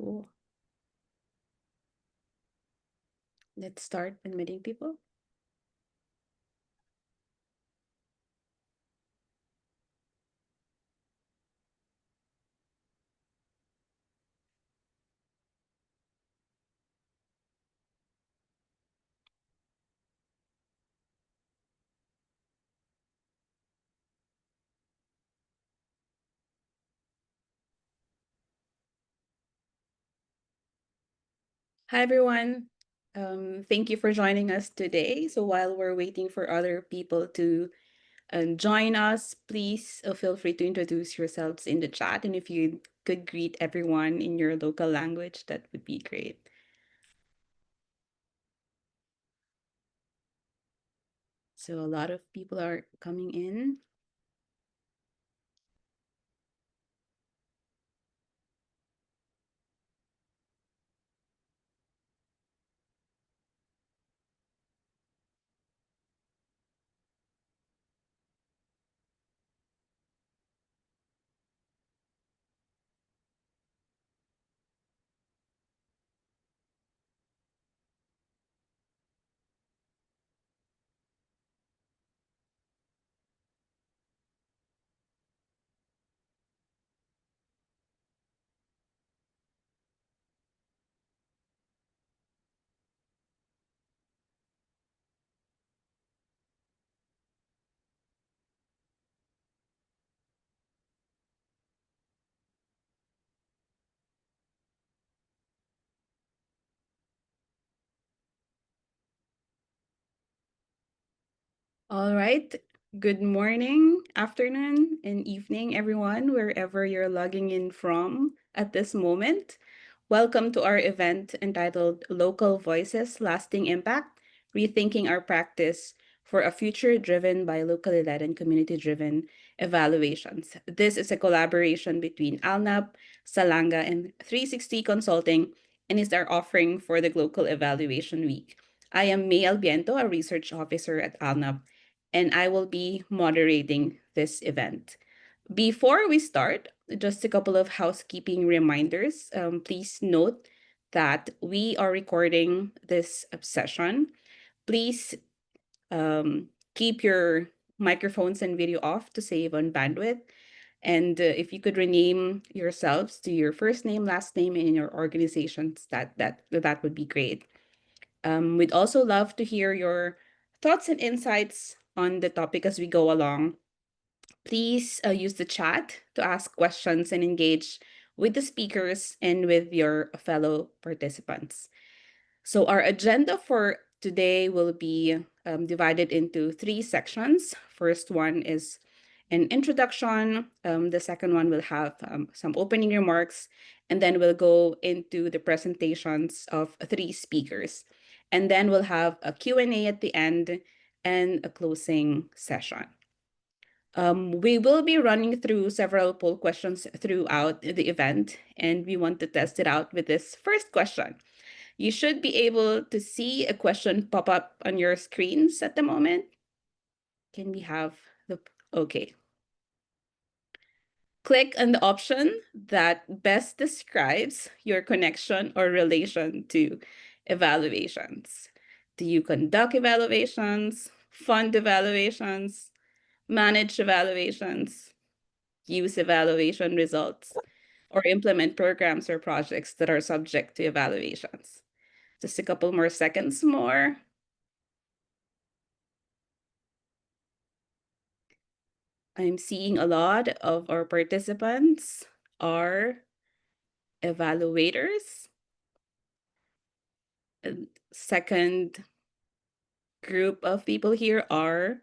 Cool. Let's start admitting people. Hi, everyone. Thank you for joining us today. So while we're waiting for other people to join us, please feel free to introduce yourselves in the chat. And if you could greet everyone in your local language, that would be great. So a lot of people are coming in. All right. Good morning, afternoon, and evening, everyone, wherever you're logging in from at this moment. Welcome to our event entitled Local Voices Lasting Impact, Rethinking Our Practice for a Future Driven by Locally Led and Community Driven Evaluations. This is a collaboration between ALNAP, Salanga, and 360 Consulting, and is our offering for the Local Evaluation Week. I am May Albiento, a research officer at ALNAP, and I will be moderating this event. Before we start, just a couple of housekeeping reminders. Please note that we are recording this session. Please keep your microphones and video off to save on bandwidth. And if you could rename yourselves to your first name, last name, and your organizations, that would be great. We'd also love to hear your thoughts and insights on the topic as we go along. Please use the chat to ask questions and engage with the speakers and with your fellow participants. So our agenda for today will be divided into three sections. First one is an introduction. The second one will have some opening remarks, and then we'll go into the presentations of three speakers. And then we'll have a Q&A at the end and a closing session. We will be running through several poll questions throughout the event, and we want to test it out with this first question. You should be able to see a question pop up on your screens at the moment. Can we have the, okay. Click on the option that best describes your connection or relation to evaluations. Do you conduct evaluations, fund evaluations, manage evaluations, use evaluation results, or implement programs or projects that are subject to evaluations? Just a couple more seconds more. I'm seeing a lot of our participants are evaluators. And second group of people here are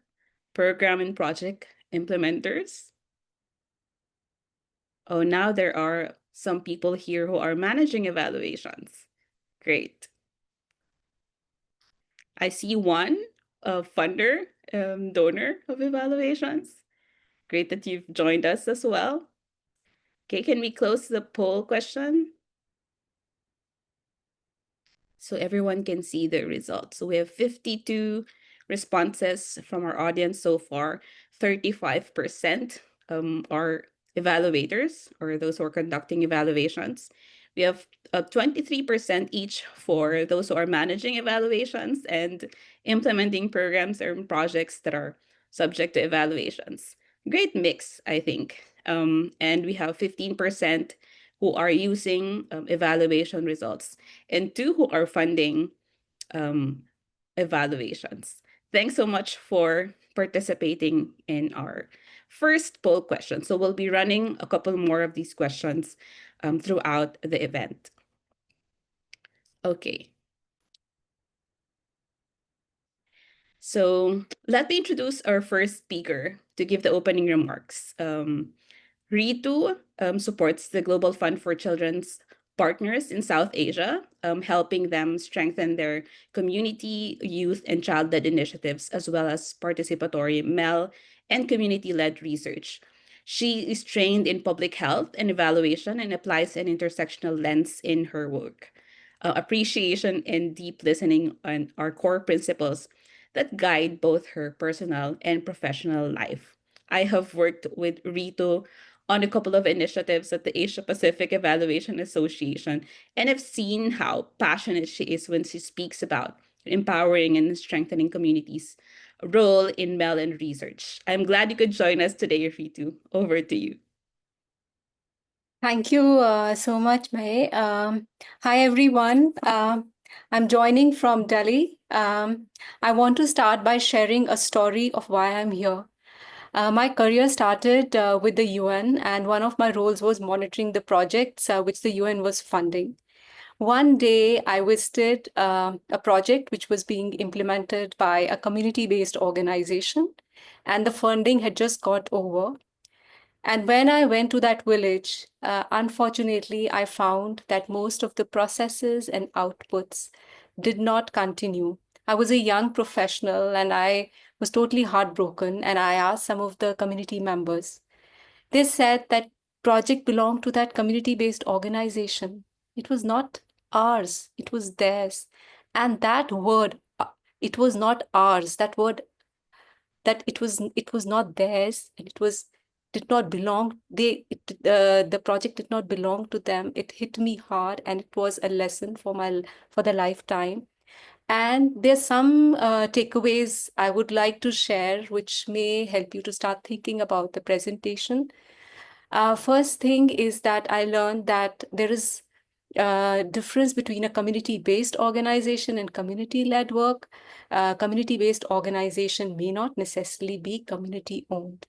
program and project implementers. Oh, now there are some people here who are managing evaluations. Great. I see one funder, donor of evaluations. Great that you've joined us as well. Okay, can we close the poll question? So everyone can see the results. So we have 52 responses from our audience so far. 35% are evaluators, or those who are conducting evaluations. We have 23% each for those who are managing evaluations and implementing programs or projects that are subject to evaluations. Great mix, I think. And we have 15% who are using evaluation results and 2 who are funding um, evaluations. Thanks so much for participating in our first poll question. So we'll be running a couple more of these questions throughout the event. Okay. So let me introduce our first speaker to give the opening remarks. Rituu supports the Global Fund for Children's Partners in South Asia, helping them strengthen their community, youth, and child-led initiatives, as well as participatory MEL and community-led research. She is trained in public health and evaluation and applies an intersectional lens in her work. Appreciation and deep listening are core principles that guide both her personal and professional life. I have worked with Rituu on a couple of initiatives at the Asia Pacific Evaluation Association and have seen how passionate she is when she speaks about empowering and strengthening communities' role in MEL and research. I'm glad you could join us today, Rituu. Over to you. Thank you so much, May. Hi, everyone. I'm joining from Delhi. I want to start by sharing a story of why I'm here. My career started with the UN, and one of my roles was monitoring the projects which the UN was funding. One day, I visited a project which was being implemented by a community-based organization, and the funding had just got over. And when I went to that village, unfortunately, I found that most of the processes and outputs did not continue. I was a young professional and I was totally heartbroken. And I asked some of the community members. They said that project belonged to that community-based organization. It was not ours, it was theirs. And that word, it was not ours, that word that it was not theirs and it was did not belong the project did not belong to them. It hit me hard and it was a lesson for the lifetime. And there's some takeaways I would like to share which may help you to start thinking about the presentation. First thing is that I learned that there is a difference between a community-based organization and community-led work. Community-based organization may not necessarily be community-owned.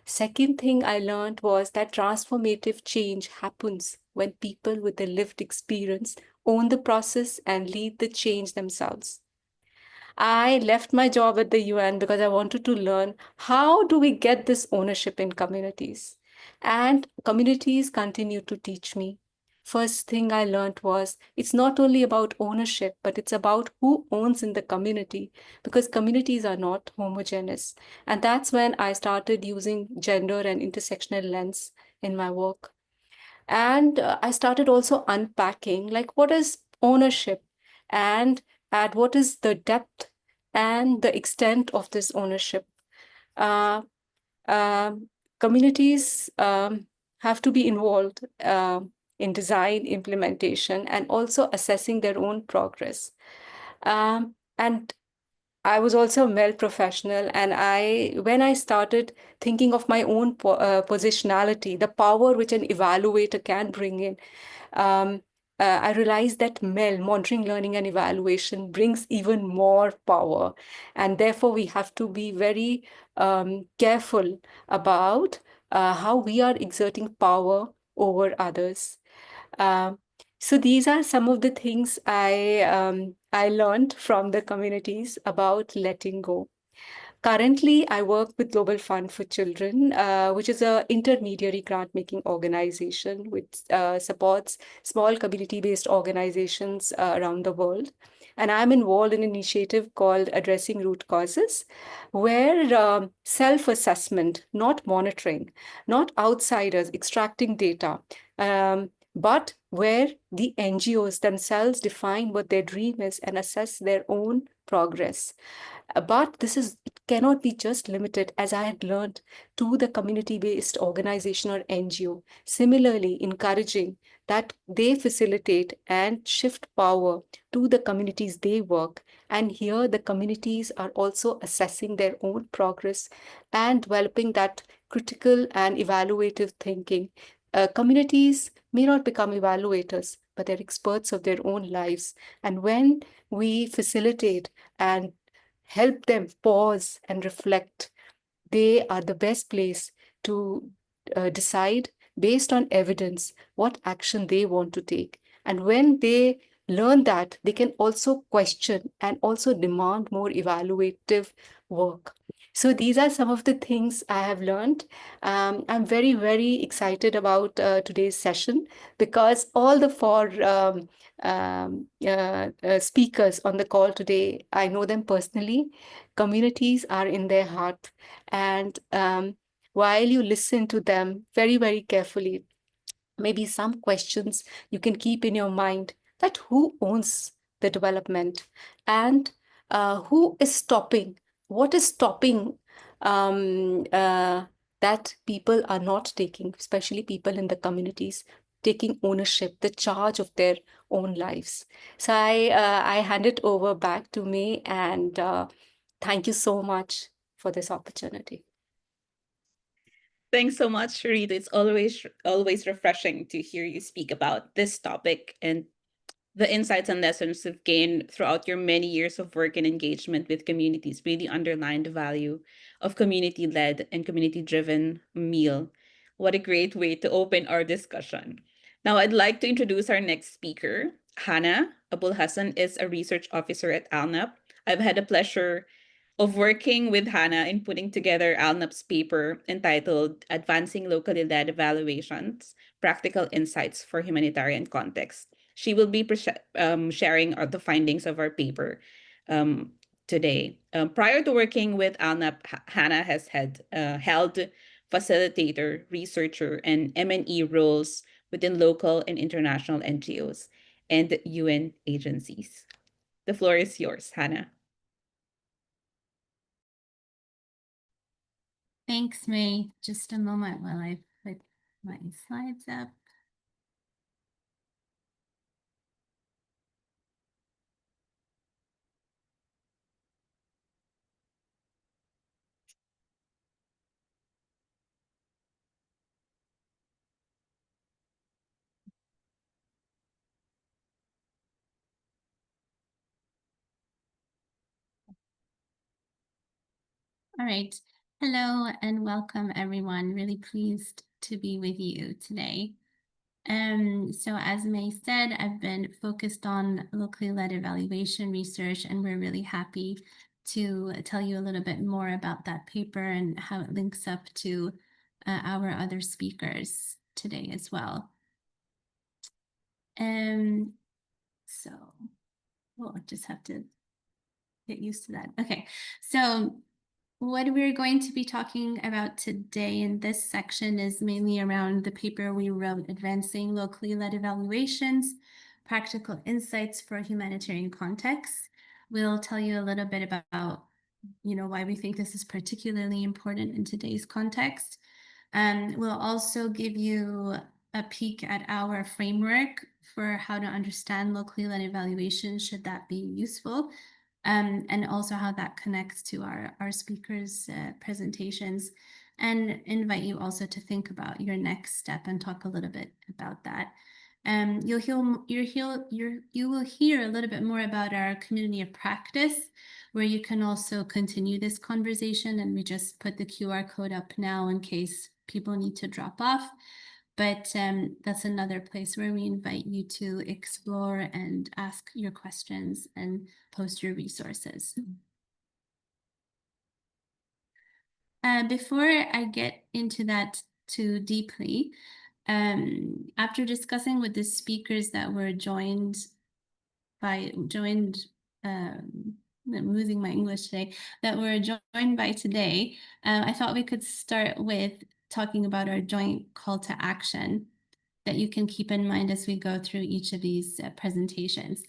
Second thing I learned was that transformative change happens when people with a lived experience own the process and lead the change themselves. I left my job at the UN because I wanted to learn how do we get this ownership in communities? And communities continue to teach me. First thing I learned was it's not only about ownership, but it's about who owns in the community because communities are not homogeneous. And that's when I started using gender and intersectional lens in my work. And I started also unpacking like what is ownership and at what is the depth and the extent of this ownership. Uh, Communities have to be involved in design, implementation, and also assessing their own progress. And I was also a male professional, and when I started thinking of my own positionality, the power which an evaluator can bring in, I realized that MEL, monitoring, learning, and evaluation, brings even more power. And therefore, we have to be very careful about how we are exerting power over others. So these are some of the things I learned from the communities about letting go. Currently, I work with Global Fund for Children, which is an intermediary grant-making organization which supports small community-based organizations around the world. And I'm involved in an initiative called Addressing Root Causes, where self-assessment, not monitoring, not outsiders extracting data, but where the NGOs themselves define what their dream is and assess their own progress. But it cannot be just limited, as I had learned, to the community-based organization or NGO. Similarly, encouraging that they facilitate and shift power to the communities they work. And here the communities are also assessing their own progress and developing that critical and evaluative thinking. Communities may not become evaluators, but they're experts of their own lives. And when we facilitate and help them pause and reflect, they are the best place to decide based on evidence what action they want to take. And when they learn that, they can also question and also demand more evaluative work. So these are some of the things I have learned. I'm very, very excited about today's session because all the four speakers on the call today, I know them personally. Communities are in their heart. And while you listen to them very, very carefully, maybe some questions you can keep in your mind, that who owns the development, and who is stopping, what is stopping that people are not taking, especially people in the communities, taking ownership, the charge of their own lives. So I hand it over back to me, and thank you so much for this opportunity. Thanks so much, Ritu. It's always refreshing to hear you speak about this topic and the insights and lessons you've gained throughout your many years of work and engagement with communities really underline the value of community-led and community-driven meal. What a great way to open our discussion. Now, I'd like to introduce our next speaker. Hana Abul Husn is a research officer at ALNAP. I've had the pleasure of working with Hana in putting together ALNAP's paper entitled Advancing Locally Led Evaluations, Practical Insights for Humanitarian Context. She will be sharing the findings of our paper um, today. Prior to working with ALNAP, Hana has held facilitator, researcher, and M&E roles within local and international NGOs and UN agencies. The floor is yours, Hana. Thanks, May. Just a moment while I put my slides up. All right. Hello and welcome, everyone. Really pleased to be with you today. So as May said, I've been focused on locally led evaluation research, and we're really happy to tell you a little bit more about that paper and how it links up to our other speakers today as well. So we'll just have to get used to that. Okay, so what we're going to be talking about today in this section is mainly around the paper we wrote, Advancing Locally Led Evaluations, Practical Insights for Humanitarian Contexts. We'll tell you a little bit about, why we think this is particularly important in today's context. We'll also give you a peek at our framework for how to understand locally led evaluation, should that be useful. And also how that connects to our speakers' presentations, and invite you also to think about your next step and talk a little bit about that. You will hear a little bit more about our community of practice, where you can also continue this conversation, and we just put the QR code up now in case people need to drop off. But that's another place where we invite you to explore and ask your questions and post your resources. Before I get into that too deeply, after discussing with the speakers that were I'm losing my English today, that were joined by today, I thought we could start with talking about our joint call to action that you can keep in mind as we go through each of these presentations.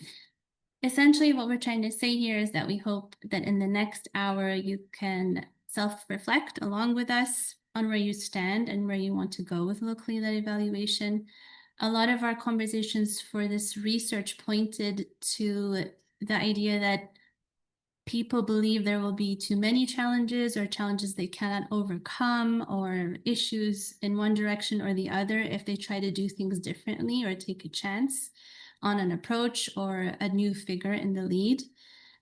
essentially what we're trying to say here is that we hope that in the next hour you can self-reflect along with us on where you stand and where you want to go with locally led evaluation. A lot of our conversations for this research pointed to the idea that people believe there will be too many challenges or challenges they cannot overcome or issues in one direction or the other if they try to do things differently or take a chance on an approach or a new figure in the lead.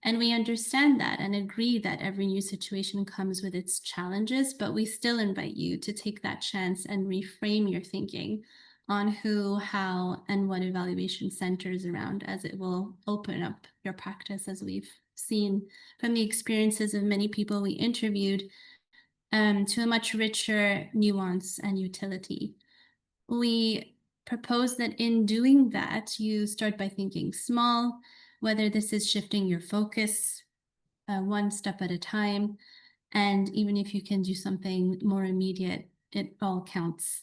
And we understand that and agree that every new situation comes with its challenges, but we still invite you to take that chance and reframe your thinking on who, how, and what evaluation centers around, as it will open up your practice, as we've seen from the experiences of many people we interviewed, to a much richer nuance and utility. We propose that in doing that, you start by thinking small, whether this is shifting your focus one step at a time, and even if you can do something more immediate, it all counts.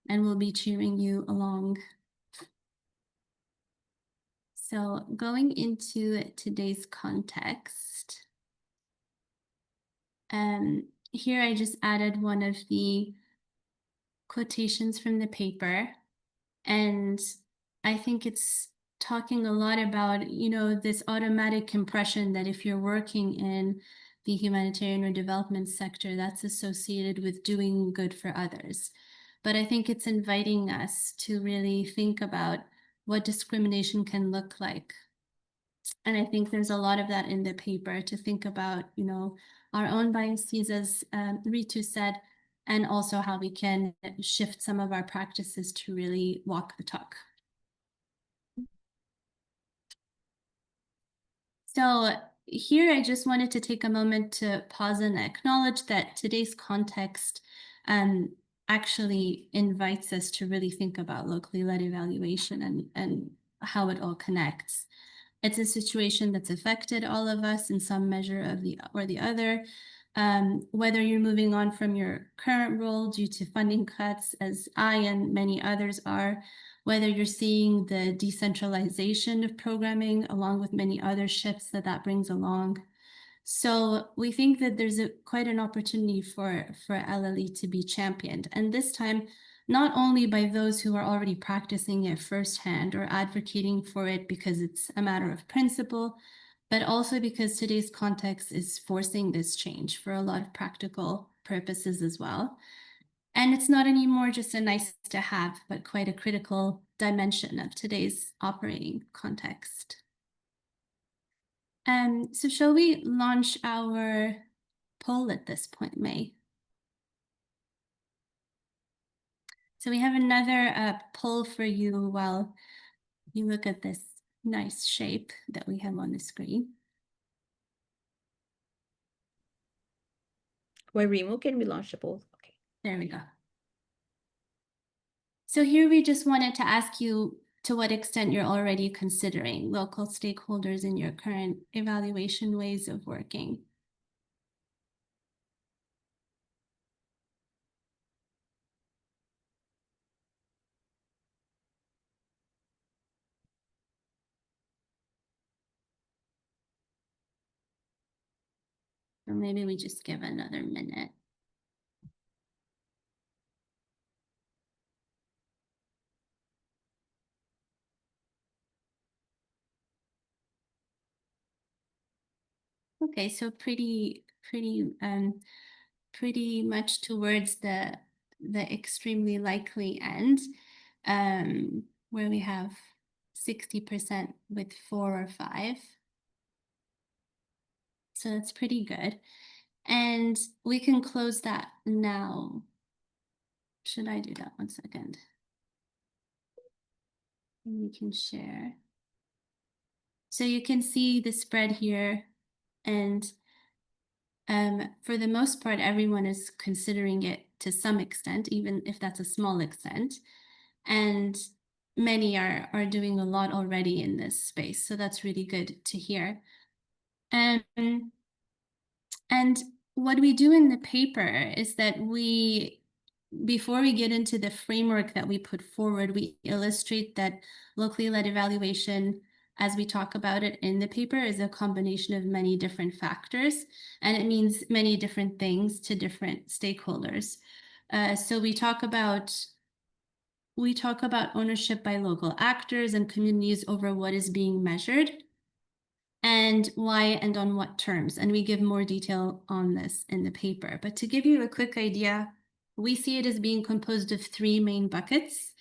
And we'll be cheering you along. So going into today's context, here I just added one of the quotations from the paper, and I think it's talking a lot about, you know, this automatic impression that if you're working in the humanitarian or development sector, that's associated with doing good for others. But I think it's inviting us to really think about what discrimination can look like. And I think there's a lot of that in the paper to think about, you know, our own biases, as Rituu said, and also how we can shift some of our practices to really walk the talk. So here I just wanted to take a moment to pause and acknowledge that today's context actually invites us to really think about locally led evaluation and how it all connects. It's a situation that's affected all of us in some measure of the other. Whether you're moving on from your current role due to funding cuts, as I and many others are, whether you're seeing the decentralization of programming along with many other shifts that brings along. So we think that there's quite an opportunity for LLE to be championed, and this time not only by those who are already practicing it firsthand or advocating for it because it's a matter of principle, but also because today's context is forcing this change for a lot of practical purposes as well. And it's not anymore just a nice to have, but quite a critical dimension of today's operating context. So shall we launch our poll at this point, May? So we have another poll for you while you look at this nice shape that we have on the screen. Why, Remo, can we launch the poll? Okay. There we go. So here we just wanted to ask you to what extent you're already considering local stakeholders in your current evaluation ways of working. Or maybe we just give another minute. Okay, so pretty much towards the extremely likely end, where we have 60% with 4 or 5. So that's pretty good. And we can close that now. Should I do that 1 second? And we can share. So you can see the spread here, and for the most part, everyone is considering it to some extent, even if that's a small extent. And many are doing a lot already in this space. So that's really good to hear. And what we do in the paper is that before we get into the framework that we put forward, we illustrate that locally led evaluation as we talk about it in the paper, is a combination of many different factors, and it means many different things to different stakeholders. So we talk about ownership by local actors and communities over what is being measured, and why and on what terms. And we give more detail on this in the paper. But to give you a quick idea, we see it as being composed of three main buckets: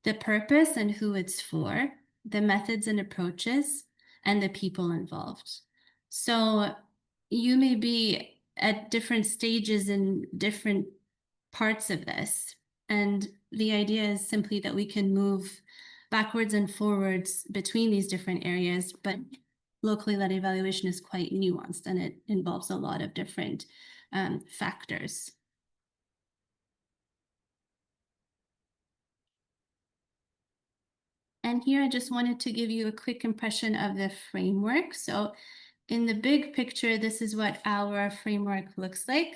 the purpose and who it's for, the methods and approaches, and the people involved. So you may be at different stages in different parts of this. And the idea is simply that we can move backwards and forwards between these different areas, but locally led evaluation is quite nuanced and it involves a lot of different factors. And here I just wanted to give you a quick impression of the framework. So in the big picture, this is what our framework looks like.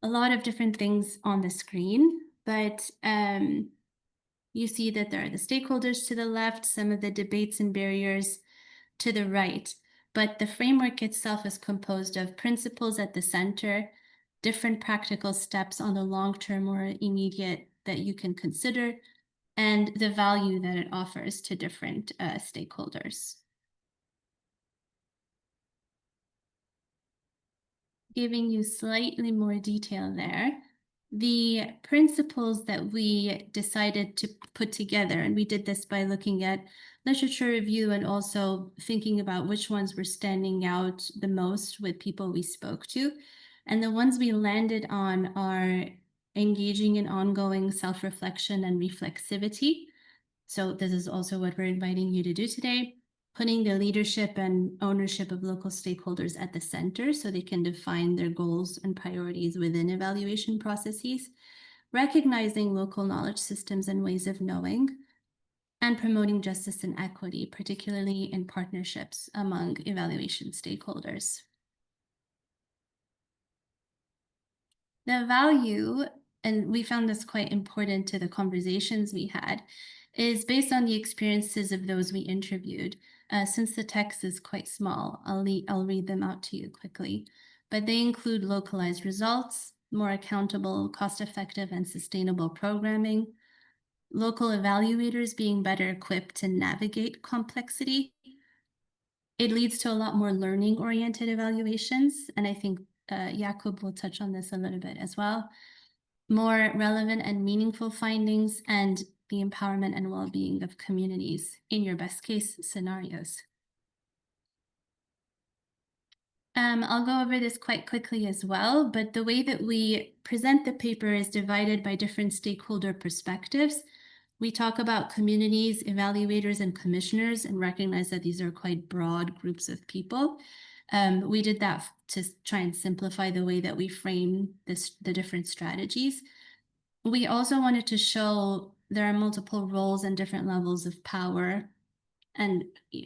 A lot of different things on the screen, but you see that there are the stakeholders to the left, some of the debates and barriers to the right. But the framework itself is composed of principles at the center, different practical steps on the long term or immediate that you can consider, and the value that it offers to different stakeholders. Giving you slightly more detail there, the principles that we decided to put together, and we did this by looking at literature review and also thinking about which ones were standing out the most with people we spoke to. And the ones we landed on are engaging in ongoing self-reflection and reflexivity. So this is also what we're inviting you to do today. Putting the leadership and ownership of local stakeholders at the center so they can define their goals and priorities within evaluation processes, recognizing local knowledge systems and ways of knowing, and promoting justice and equity, particularly in partnerships among evaluation stakeholders. The value, and we found this quite important to the conversations we had, is based on the experiences of those we interviewed. Since the text is quite small, I'll read them out to you quickly. But they include localized results, more accountable, cost-effective, and sustainable programming, local evaluators being better equipped to navigate complexity. It leads to a lot more learning-oriented evaluations, and I think Jakub will touch on this a little bit as well. More relevant and meaningful findings, and the empowerment and well-being of communities in your best case scenarios. I'll go over this quite quickly as well, but the way that we present the paper is divided by different stakeholder perspectives. We talk about communities, evaluators, and commissioners, and recognize that these are quite broad groups of people. We did that to try and simplify the way that we frame the different strategies. We also wanted to show there are multiple roles and different levels of power and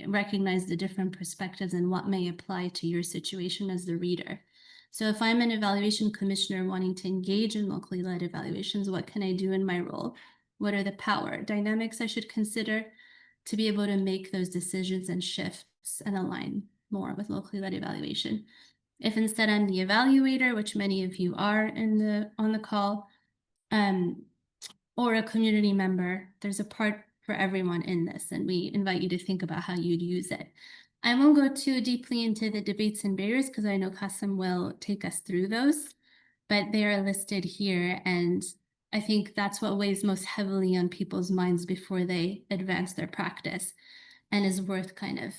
recognize the different perspectives and what may apply to your situation as the reader. So if I'm an evaluation commissioner wanting to engage in locally led evaluations, what can I do in my role? What are the power dynamics I should consider to be able to make those decisions and shifts and align more with locally led evaluation? If instead I'm the evaluator, which many of you are on the call, or a community member, there's a part for everyone in this, and we invite you to think about how you'd use it. I won't go too deeply into the debates and barriers because I know Kassem will take us through those, but they are listed here, and I think that's what weighs most heavily on people's minds before they advance their practice and is worth kind of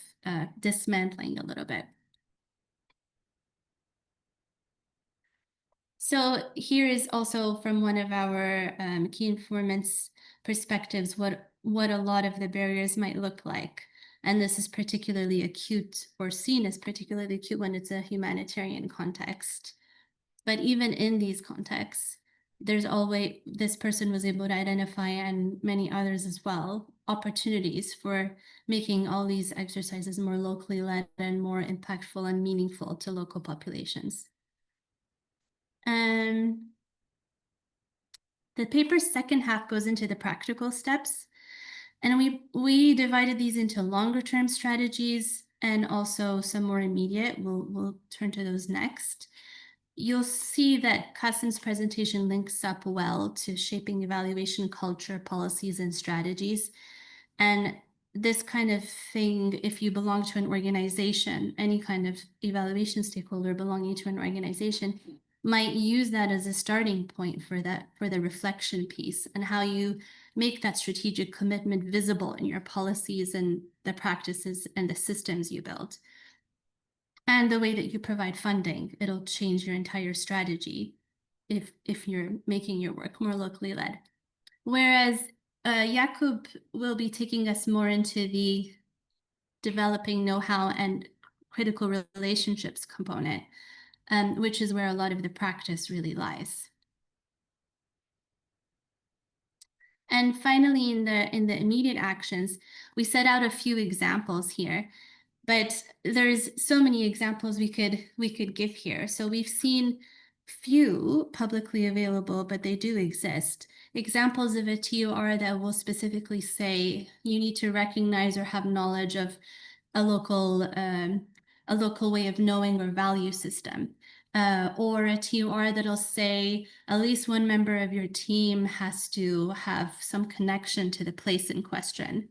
dismantling a little bit. So here is also from one of our key informants perspectives what a lot of the barriers might look like. And this is particularly acute or seen as particularly acute when it's a humanitarian context. But even in these contexts, there's always, this person was able to identify, and many others as well, opportunities for making all these exercises more locally led and more impactful and meaningful to local populations. The paper's second half goes into the practical steps. And we divided these into longer term strategies and also some more immediate. We'll turn to those next. You'll see that Kassem's presentation links up well to shaping evaluation culture, policies, and strategies. And this kind of thing, if you belong to an organization, any kind of evaluation stakeholder belonging to an organization, might use that as a starting point for the reflection piece and how you make that strategic commitment visible in your policies and the practices and the systems you build. And the way that you provide funding, it'll change your entire strategy if you're making your work more locally led. Whereas Jakub will be taking us more into the developing know-how and critical relationships component, which is where a lot of the practice really lies. And finally, in the immediate actions, we set out a few examples here, but there's so many examples we could give here. So we've seen few publicly available, but they do exist. Examples of a TOR that will specifically say you need to recognize or have knowledge of a local way of knowing or value system. Or a TOR that'll say at least one member of your team has to have some connection to the place in question.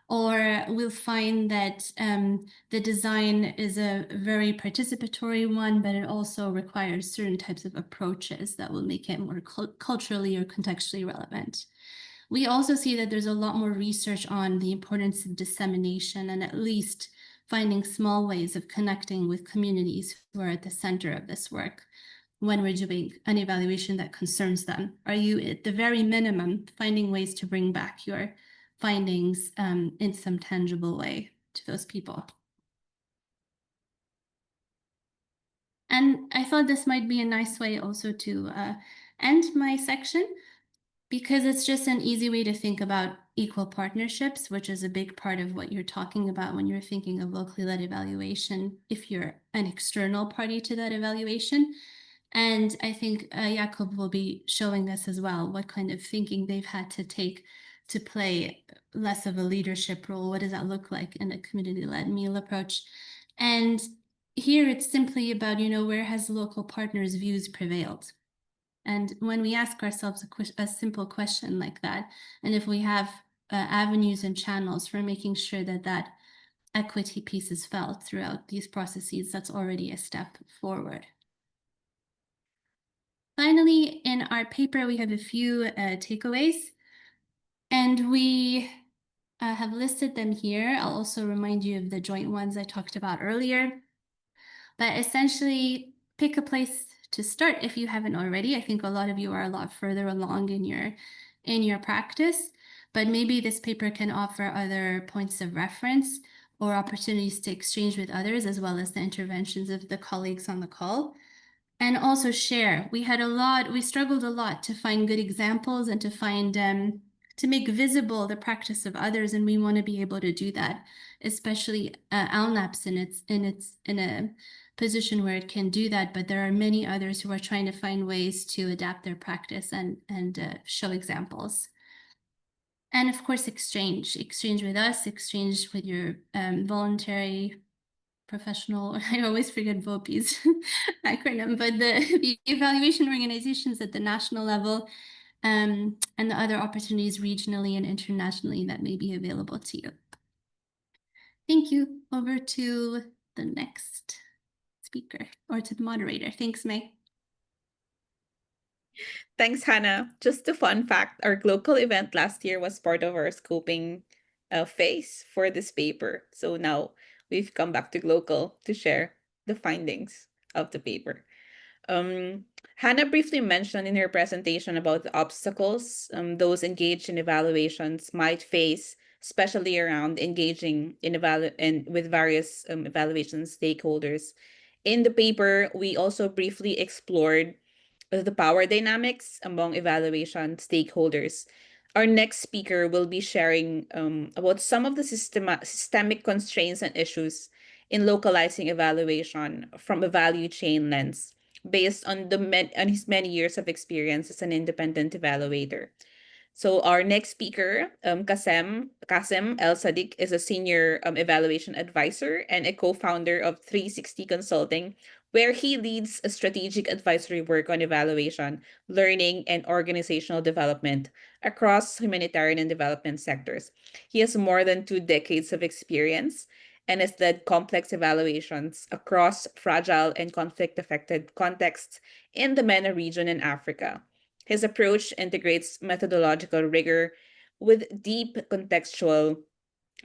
Or we'll find that the design is a very participatory one, but it also requires certain types of approaches that will make it more culturally or contextually relevant. We also see that there's a lot more research on the importance of dissemination and at least finding small ways of connecting with communities who are at the center of this work when we're doing an evaluation that concerns them. Are you, at the very minimum, finding ways to bring back your findings in some tangible way to those people? And I thought this might be a nice way also to end my section, because it's just an easy way to think about equal partnerships, which is a big part of what you're talking about when you're thinking of locally led evaluation, if you're an external party to that evaluation. And I think Jakub will be showing us as well what kind of thinking they've had to take to play less of a leadership role. What does that look like in a community-led meal approach? And here it's simply about, where has local partners' views prevailed? And when we ask ourselves a simple question like that, and if we have avenues and channels for making sure that that equity piece is felt throughout these processes, that's already a step forward. Finally, in our paper, we have a few takeaways, and we have listed them here. I'll also remind you of the joint ones I talked about earlier. But essentially, pick a place to start if you haven't already. I think a lot of you are a lot further along in your practice, but maybe this paper can offer other points of reference or opportunities to exchange with others, as well as the interventions of the colleagues on the call. And also share. We struggled a lot to find good examples and to find to make visible the practice of others, and we want to be able to do that, especially ALNAP's in a position where it can do that, but there are many others who are trying to find ways to adapt their practice and show examples. And of course, exchange with us, exchange with your voluntary professional, I always forget VOPI's acronym, but the evaluation organizations at the national level, and the other opportunities regionally and internationally that may be available to you. Thank you. Over to the next speaker, or to the moderator. Thanks, May. Thanks, Hana. Just a fun fact, our local event last year was part of our scoping phase for this paper. So now we've come back to local to share the findings of the paper. Hannah briefly mentioned in her presentation about the obstacles those engaged in evaluations might face, especially around engaging in with various evaluation stakeholders. In the paper, we also briefly explored the power dynamics among evaluation stakeholders. Our next speaker will be sharing about some of the systemic constraints and issues in localizing evaluation from a value chain lens, based on on his many years of experience as an independent evaluator. So our next speaker, Kassem El Sadik, is a senior evaluation advisor and a co-founder of 360 Consulting, where he leads a strategic advisory work on evaluation, learning, and organizational development across humanitarian and development sectors. He has more than 2 decades of experience and has led complex evaluations across fragile and conflict-affected contexts in the MENA region and Africa. His approach integrates methodological rigor with deep contextual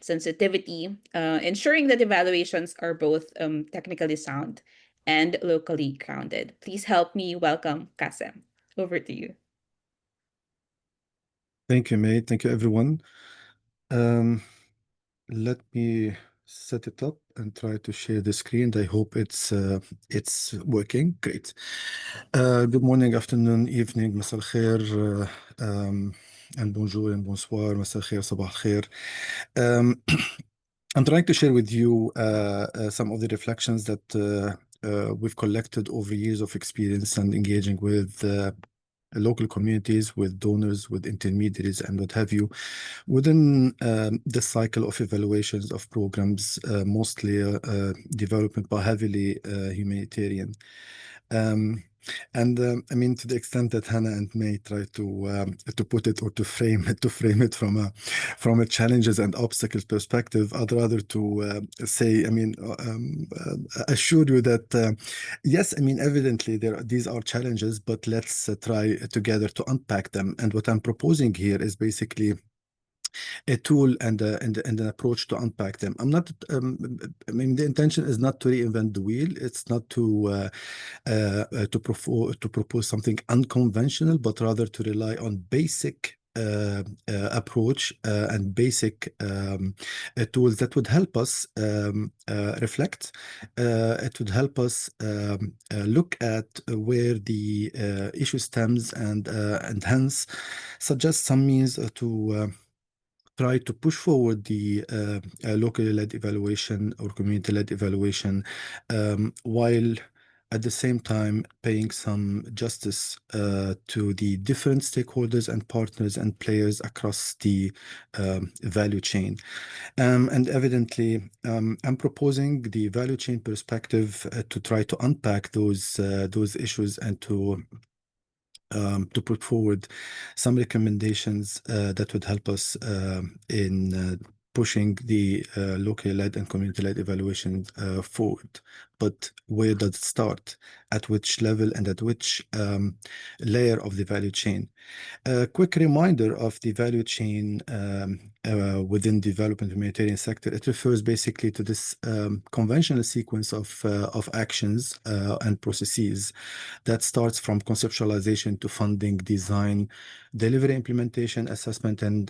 sensitivity, ensuring that evaluations are both technically sound and locally grounded. Please help me welcome Kassem. Over to you. Thank you, May. Thank you, everyone. Let me set it up and try to share the screen. I hope it's working. Great. Good morning, afternoon, evening, مساء الخير, and bonjour and bonsoir, مساء الخير, صباح الخير. I'm trying to share with you some of the reflections that we've collected over years of experience and engaging with local communities, with donors, with intermediaries, and what have you, within the cycle of evaluations of programs, mostly development but heavily humanitarian. I mean, to the extent that Hana and May try to put it or to frame it from a challenges and obstacles perspective, I'd rather to say, I mean, assure you that yes, I mean, evidently these are challenges, but let's try together to unpack them. And what I'm proposing here is basically a tool and an approach to unpack them. I'm not. I mean, the intention is not to reinvent the wheel. It's not to propose something unconventional, but rather to rely on basic approach and basic tools that would help us reflect. It would help us look at where the issue stems and hence suggest some means to try to push forward the locally led evaluation or community led evaluation while at the same time paying some justice to the different stakeholders and partners and players across the value chain. And evidently, I'm proposing the value chain perspective to try to unpack those issues and to put forward some recommendations that would help us in pushing the locally led and community led evaluation forward. But where does it start? At which level and at which layer of the value chain? A quick reminder of the value chain within development humanitarian sector. It refers basically to this conventional sequence of actions and processes that starts from conceptualization to funding, design, delivery, implementation, assessment, and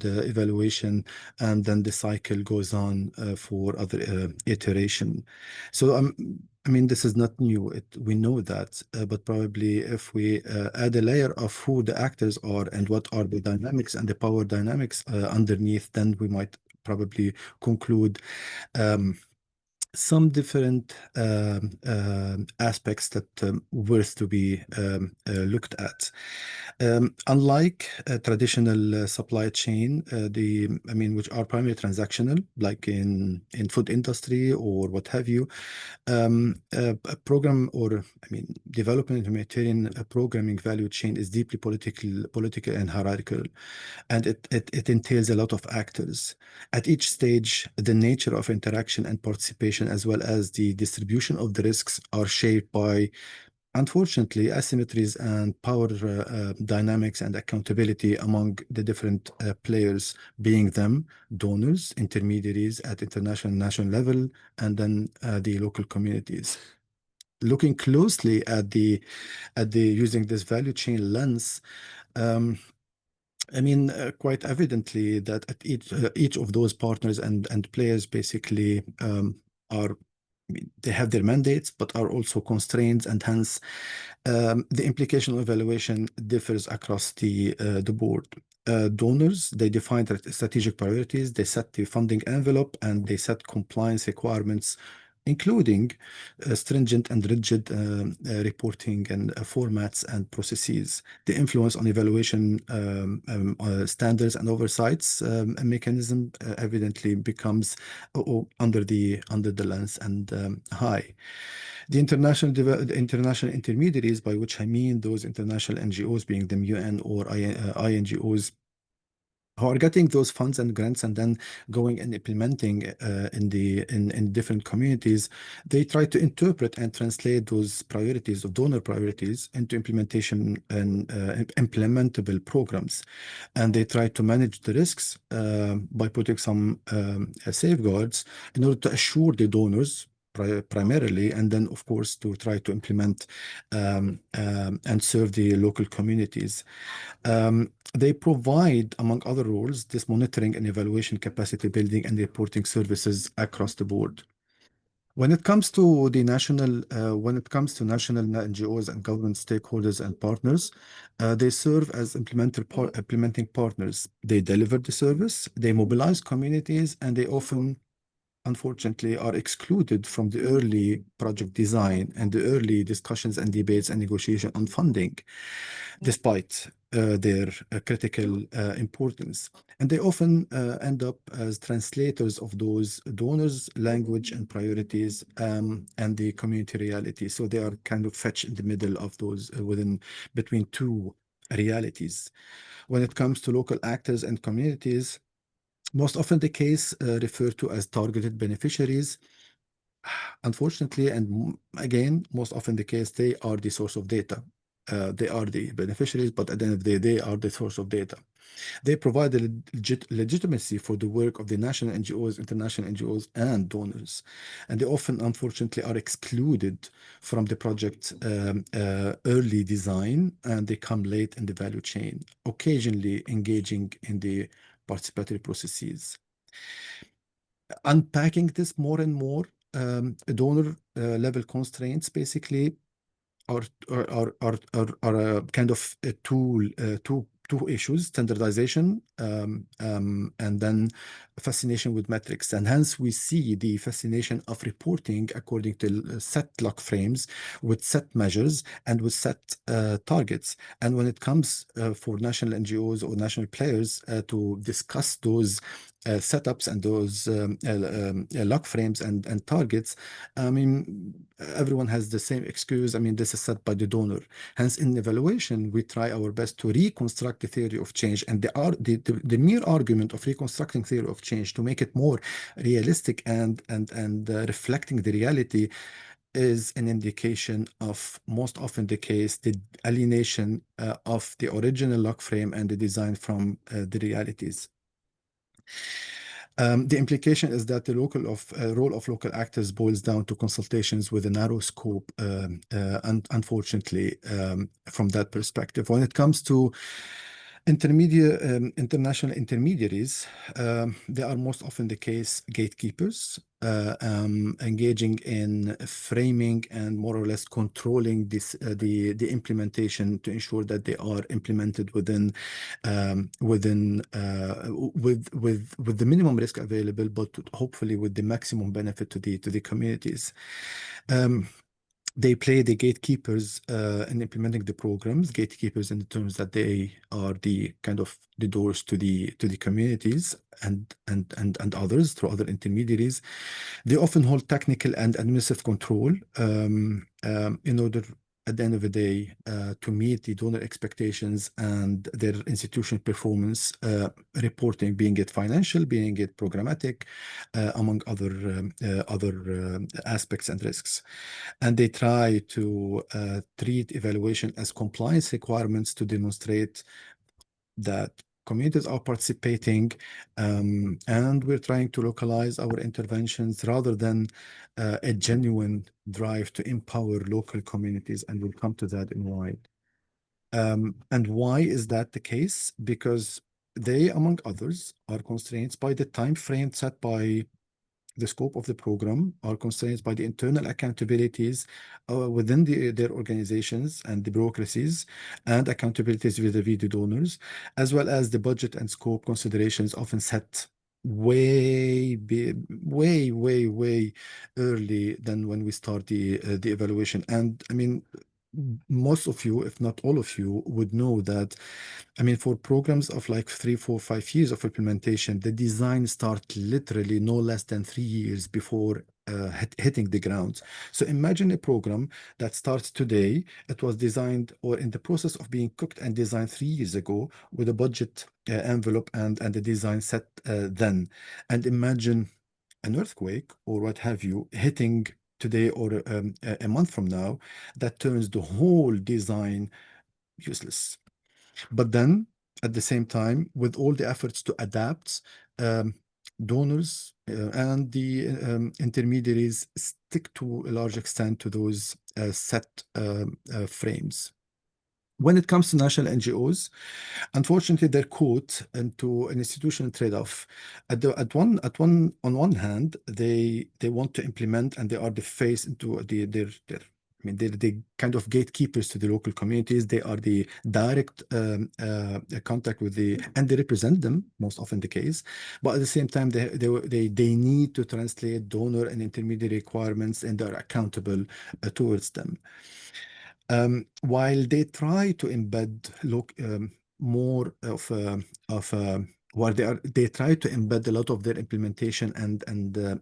evaluation, and then the cycle goes on for other iteration. So I mean, this is not new. We know that, but probably if we add a layer of who the actors are and what are the dynamics and the power dynamics underneath, then we might probably conclude some different aspects that worth to be looked at. Unlike a traditional supply chain, I mean, which are primarily transactional, like in food industry or what have you, a program or I mean, development humanitarian programming value chain is deeply political and hierarchical, and it entails a lot of actors. At each stage, the nature of interaction and participation, as well as the distribution of the risks, are shaped by, unfortunately, asymmetries and power dynamics and accountability among the different players, being them donors, intermediaries at international and national level, and then the local communities. Looking closely at the using this value chain lens, I mean, quite evidently that at each of those partners and players basically are, I mean, they have their mandates, but are also constraints, and hence the implication of evaluation differs across the board. Donors, they define their strategic priorities, they set the funding envelope, and they set compliance requirements including stringent and rigid reporting and formats and processes. The influence on evaluation standards and oversights mechanism evidently becomes under the lens and high. The international intermediaries, by which I mean those international NGOs being the UN or INGOs, who are getting those funds and grants and then going and implementing in different communities, they try to interpret and translate those priorities of donor priorities into implementation and implementable programs, and they try to manage the risks by putting some safeguards in order to assure the donors primarily, and then of course to try to implement and serve the local communities. They provide, among other roles, this monitoring and evaluation, capacity building, and reporting services across the board. When it comes to national NGOs and government stakeholders and partners, they serve as implementing partners. They deliver the service, they mobilize communities, and they often, unfortunately, are excluded from the early project design and the early discussions and debates and negotiation on funding, despite their critical importance. And they often end up as translators of those donors' language and priorities and the community reality. So they are kind of fetch in the middle of those between two realities. When it comes to local actors and communities, most often the case referred to as targeted beneficiaries. Unfortunately, and again, most often the case, they are the source of data. They are the beneficiaries, but at the end of the day, they are the source of data. They provide the legitimacy for the work of the national NGOs, international NGOs, and donors. And they often, unfortunately, are excluded from the project early design, and they come late in the value chain, occasionally engaging in the participatory processes. Unpacking this more and more, donor level constraints basically are a kind of a tool, two issues: standardization and then fascination with metrics. And hence we see the fascination of reporting according to set lock frames with set measures and with set targets. And when it comes for national NGOs or national players to discuss those setups and those lock frames and targets, I mean, everyone has the same excuse. I mean, this is set by the donor. Hence, in evaluation, we try our best to reconstruct the theory of change, and the mere argument of reconstructing theory of change to make it more realistic and reflecting the reality is an indication of, most often the case, the alienation of the original lock frame and the design from the realities. The implication is that the role of local actors boils down to consultations with a narrow scope, and unfortunately, from that perspective. When it comes to international intermediaries, they are most often the case gatekeepers, engaging in framing and more or less controlling the implementation to ensure that they are implemented with the minimum risk available, but hopefully with the maximum benefit to the communities. They play the gatekeepers in implementing the programs, gatekeepers in the terms that they are the kind of the doors to the communities and others through other intermediaries. They often hold technical and administrative control in order, at the end of the day, to meet the donor expectations and their institution performance reporting, being it financial, being it programmatic, among other aspects and risks. And they try to treat evaluation as compliance requirements to demonstrate that communities are participating, and we're trying to localize our interventions rather than a genuine drive to empower local communities, and we'll come to that in why. And why is that the case? Because they, among others, are constrained by the time frame set by the scope of the program, are constrained by the internal accountabilities within their organizations and the bureaucracies, and accountabilities vis-a-vis the donors, as well as the budget and scope considerations often set way early than when we start the evaluation. And I mean, most of you, if not all of you, would know that, I mean, for programs of like 3, 4, 5 years of implementation, the design starts literally no less than 3 years before hitting the ground. So imagine a program that starts today. It was designed or in the process of being cooked and designed 3 years ago with a budget envelope and the design set then. And imagine an earthquake or what have you hitting today or a month from now, that turns the whole design useless. But then at the same time, with all the efforts to adapt, um, donors and the intermediaries stick to a large extent to those set frames. When it comes to national NGOs, unfortunately, they're caught into an institutional trade-off. On one hand, they want to implement and they are the face into their I mean, they're the kind of gatekeepers to the local communities. They are the direct contact with and they represent them, most often the case. But at the same time, they need to translate donor and intermediary requirements and they're accountable towards them. While they try to embed more of while they try to embed a lot of their implementation and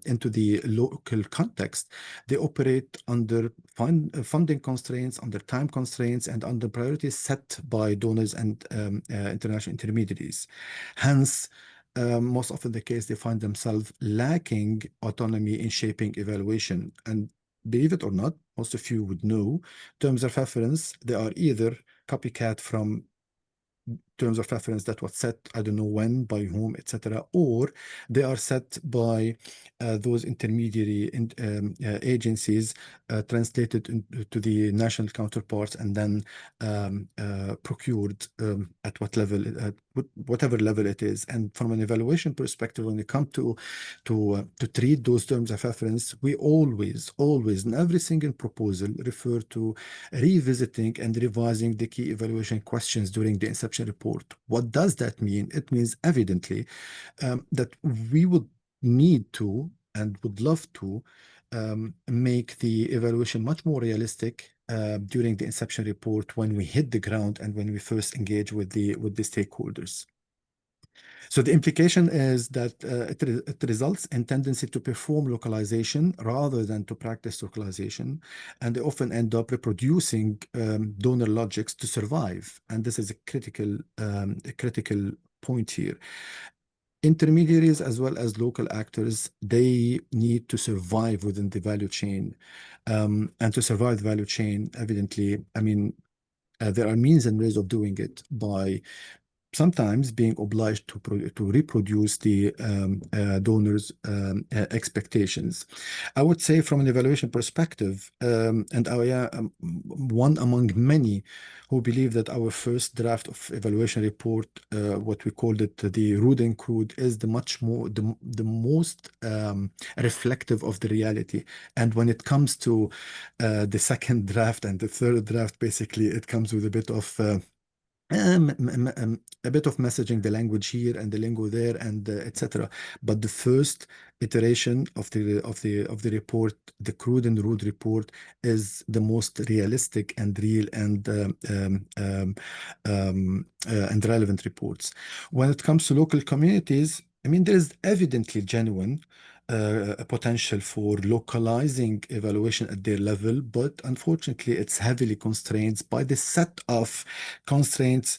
into the local context, they operate under funding constraints, under time constraints, and under priorities set by donors and international intermediaries. Hence, most often the case, they find themselves lacking autonomy in shaping evaluation. And believe it or not, most of you would know, terms of reference, they are either copycat from terms of reference that was set, I don't know when, by whom, etc., or they are set by those intermediary agencies translated into the national counterparts and then procured at whatever level it is. And from an evaluation perspective, when it comes to treat those terms of reference, we always in every single proposal refer to revisiting and revising the key evaluation questions during the inception report. What does that mean? It means evidently that we would need to and would love to make the evaluation much more realistic during the inception report when we hit the ground and when we first engage with the stakeholders. So the implication is that it results in tendency to perform localization rather than to practice localization, and they often end up reproducing donor logics to survive. And this is a critical point here. Intermediaries as well as local actors, they need to survive within the value chain. And to survive the value chain, evidently, I mean, there are means and ways of doing it by sometimes being obliged to reproduce the donors' expectations. I would say from an evaluation perspective, and I am one among many who believe that our first draft of evaluation report, what we called it, the rude and crude, is the most reflective of the reality. And when it comes to the second draft and the third draft, basically it comes with a bit of messaging, the language here and the lingo there, and etc. But the first iteration of the report, the crude and rude report, is the most realistic and real and relevant reports. When it comes to local communities, I mean, there is evidently genuine a potential for localizing evaluation at their level, but unfortunately, it's heavily constrained by the set of constraints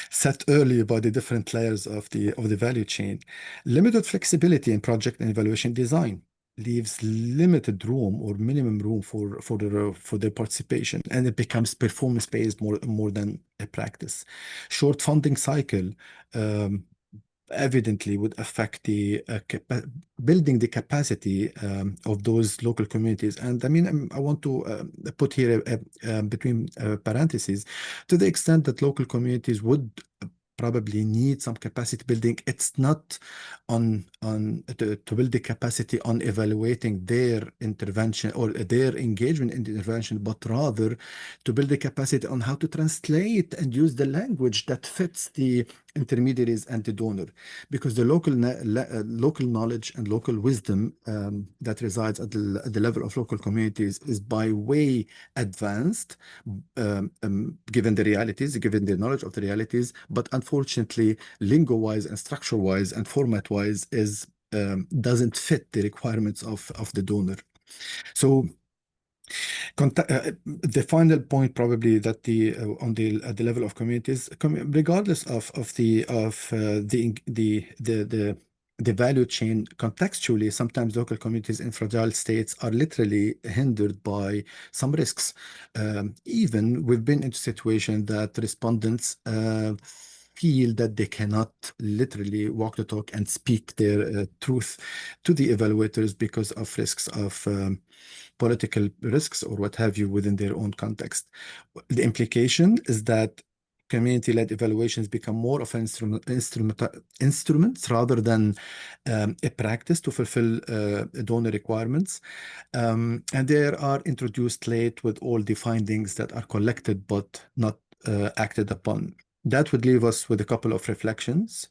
set earlier by the different layers of the value chain. Limited flexibility in project and evaluation design leaves limited room or minimum room for their participation, and it becomes performance based more than a practice. Short funding cycle. Evidently would affect the building the capacity of those local communities. And I mean, I want to put here between parentheses, to the extent that local communities would probably need some capacity building. It's not to build the capacity on evaluating their intervention or their engagement in the intervention, but rather to build the capacity on how to translate and use the language that fits the intermediaries and the donor, because the local knowledge and local wisdom that resides at the level of local communities is by way advanced, given the realities, given the knowledge of the realities, but unfortunately, lingo-wise and structure-wise and format-wise is doesn't fit the requirements of the donor. So the final point probably that at the level of communities, regardless of the value chain, contextually, sometimes local communities in fragile states are literally hindered by some risks. Even we've been into situations that respondents feel that they cannot literally walk the talk and speak their truth to the evaluators because of risks of political risks or what have you within their own context. The implication is that community-led evaluations become more of an instruments rather than a practice to fulfill donor requirements. And they are introduced late with all the findings that are collected but not acted upon. That would leave us with a couple of reflections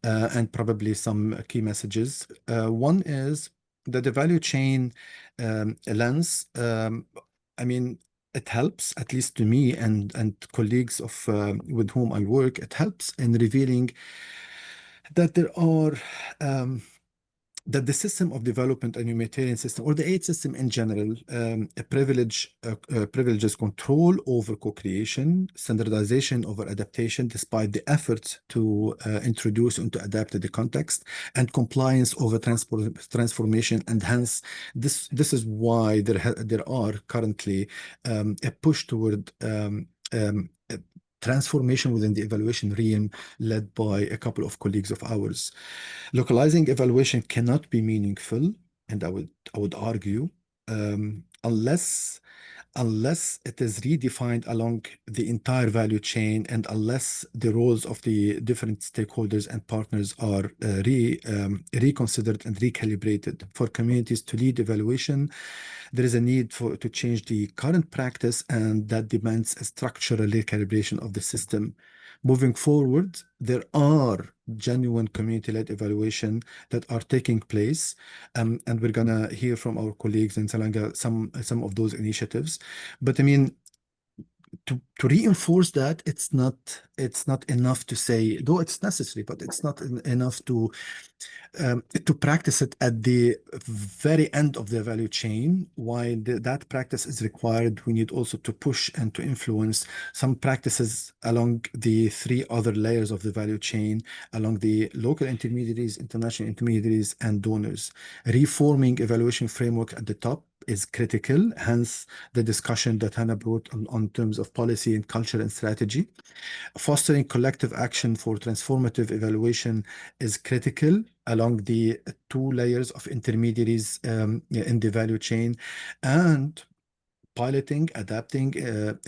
and probably some key messages. One is that the value chain lens, I mean, it helps, at least to me and colleagues of with whom I work, it helps in revealing that there are that the system of development and humanitarian system, or the aid system in general, privileges control over co-creation, standardization over adaptation, despite the efforts to introduce and to adapt to the context, and compliance over transformation. And hence, this is why there are currently a push toward transformation within the evaluation realm led by a couple of colleagues of ours. Localizing evaluation cannot be meaningful, and I would argue, unless it is redefined along the entire value chain and unless the roles of the different stakeholders and partners are reconsidered and recalibrated. For communities to lead evaluation, there is a need to change the current practice, and that demands a structural recalibration of the system. Moving forward, there are genuine community-led evaluation that are taking place, and we're gonna hear from our colleagues in Salanga some of those initiatives. But I mean, to reinforce that, it's not enough to say, though it's necessary, but it's not enough to practice it at the very end of the value chain. While that practice is required, we need also to push and to influence some practices along the three other layers of the value chain, along the local intermediaries, international intermediaries, and donors. Reforming evaluation framework at the top is critical, hence the discussion that Hana brought on terms of policy and culture and strategy. Fostering collective action for transformative evaluation is critical along the two layers of intermediaries in the value chain, and piloting, adapting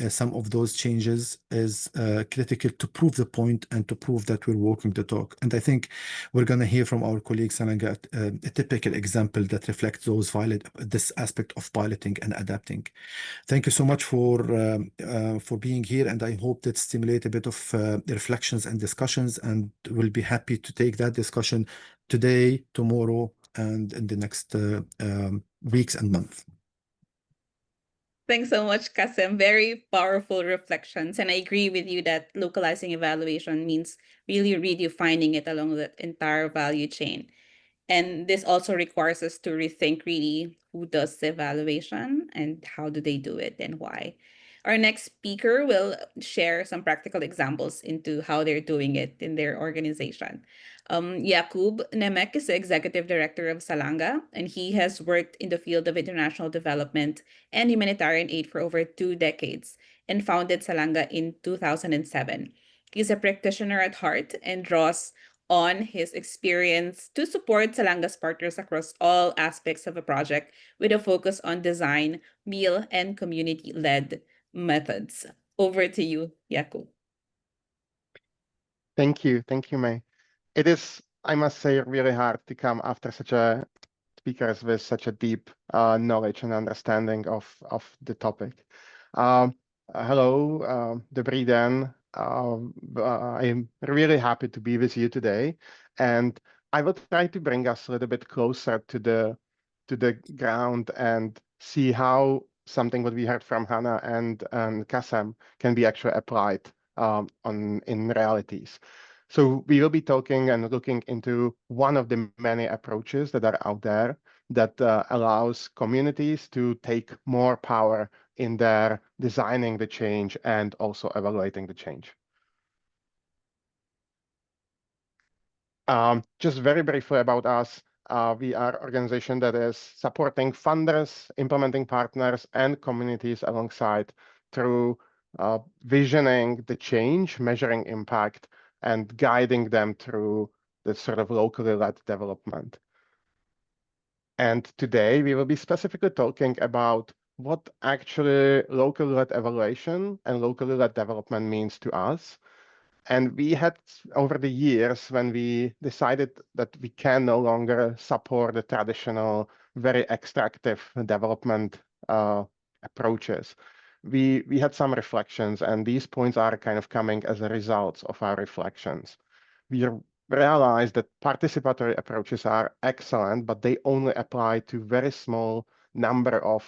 some of those changes is critical to prove the point and to prove that we're walking the talk. And I think we're going to hear from our colleague Salanga a typical example that reflects this aspect of piloting and adapting. Thank you so much for being here, and I hope that stimulate a bit of reflections and discussions, and we'll be happy to take that discussion today, tomorrow, and in the next weeks and months. Thanks so much, Kassem. Very powerful reflections. And I agree with you that localizing evaluation means really redefining it along the entire value chain. And this also requires us to rethink really who does the evaluation and how do they do it and why. Our next speaker will share some practical examples into how they're doing it in their organization. Jakub Nemec is the executive director of Salanga, and he has worked in the field of international development and humanitarian aid for over 2 decades and founded Salanga in 2007. He's a practitioner at heart and draws on his experience to support Salanga's partners across all aspects of a project with a focus on design, meal, and community-led methods. Over to you, Jakub. Thank you, May. It is, I must say, really hard to come after such a speakers with such a deep knowledge and understanding of the topic. Hello, dobrý den. I'm really happy to be with you today, and I will try to bring us a little bit closer to the ground and see how something what we heard from Hana and Kassem can be actually applied in realities. So we will be talking and looking into one of the many approaches that are out there that allows communities to take more power in their designing the change and also evaluating the change. Just very briefly about us, we are an organization that is supporting funders, implementing partners, and communities alongside through visioning the change, measuring impact, and guiding them through the sort of locally led development. And today we will be specifically talking about what actually locally led evaluation and locally led development means to us. And we had, over the years, when we decided that we can no longer support the traditional, very extractive development approaches, we had some reflections, and these points are kind of coming as a result of our reflections. We realized that participatory approaches are excellent, but they only apply to very small number of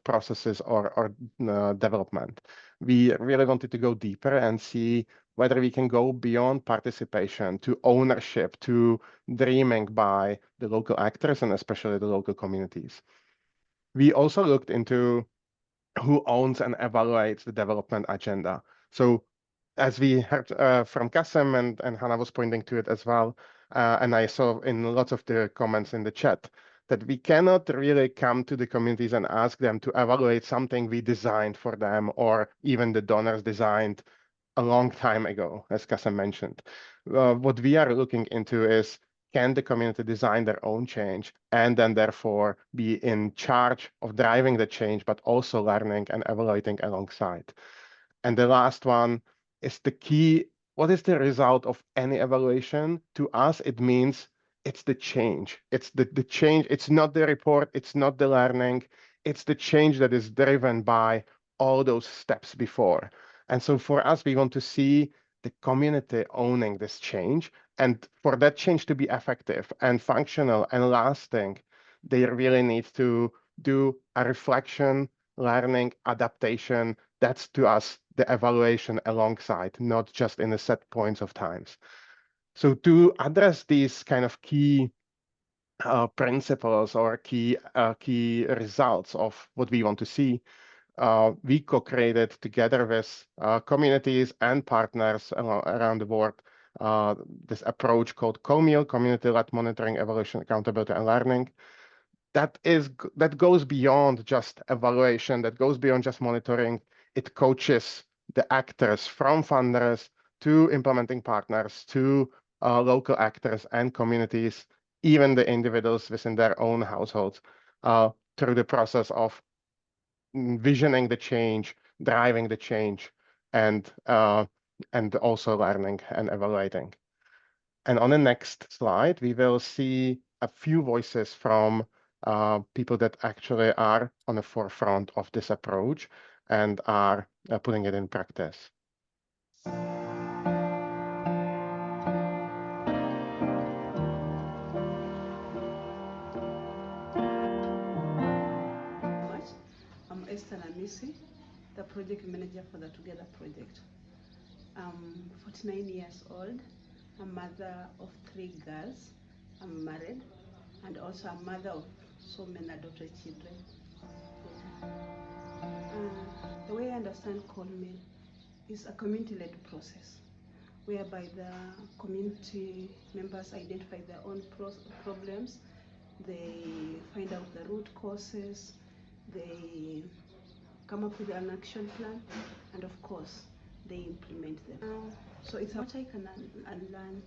processes or development. We really wanted to go deeper and see whether we can go beyond participation to ownership, to dreaming by the local actors and especially the local communities. We also looked into who owns and evaluates the development agenda. So as we heard from Kassem and Hana was pointing to it as well, and I saw in lots of the comments in the chat, that we cannot really come to the communities and ask them to evaluate something we designed for them or even the donors designed a long time ago, as Kassem mentioned. What we are looking into is, can the community design their own change and then therefore be in charge of driving the change, but also learning and evaluating alongside? And the last one is the key. What is the result of any evaluation? To us, it means it's the change. It's the change. It's not the report. It's not the learning. It's the change that is driven by all those steps before. And so for us, we want to see the community owning this change. And for that change to be effective and functional and lasting, they really need to do a reflection, learning, adaptation. That's to us the evaluation alongside, not just in the set points of times. So to address these kind of key principles or key results of what we want to see, we co-created together with communities and partners around the world this approach called CoLMEAL, Community-Led Monitoring, Evaluation, Accountability, and Learning. That goes beyond just evaluation, that goes beyond just monitoring. It coaches the actors from funders to implementing partners to local actors and communities, even the individuals within their own households, through the process of visioning the change, driving the change, and also learning and evaluating. And on the next slide, we will see a few voices from people that actually are on the forefront of this approach and are putting it in practice. I'm Esther Namisi, the project manager for the Together project. I'm 49 years old, a mother of 3 girls. I'm married, and also a mother of so many adopted children. The way I understand CoLMEAL is a community-led process, whereby the community members identify their own problems, they find out the root causes, they come up with an action plan, and of course, they implement them. So it's what I can unlearn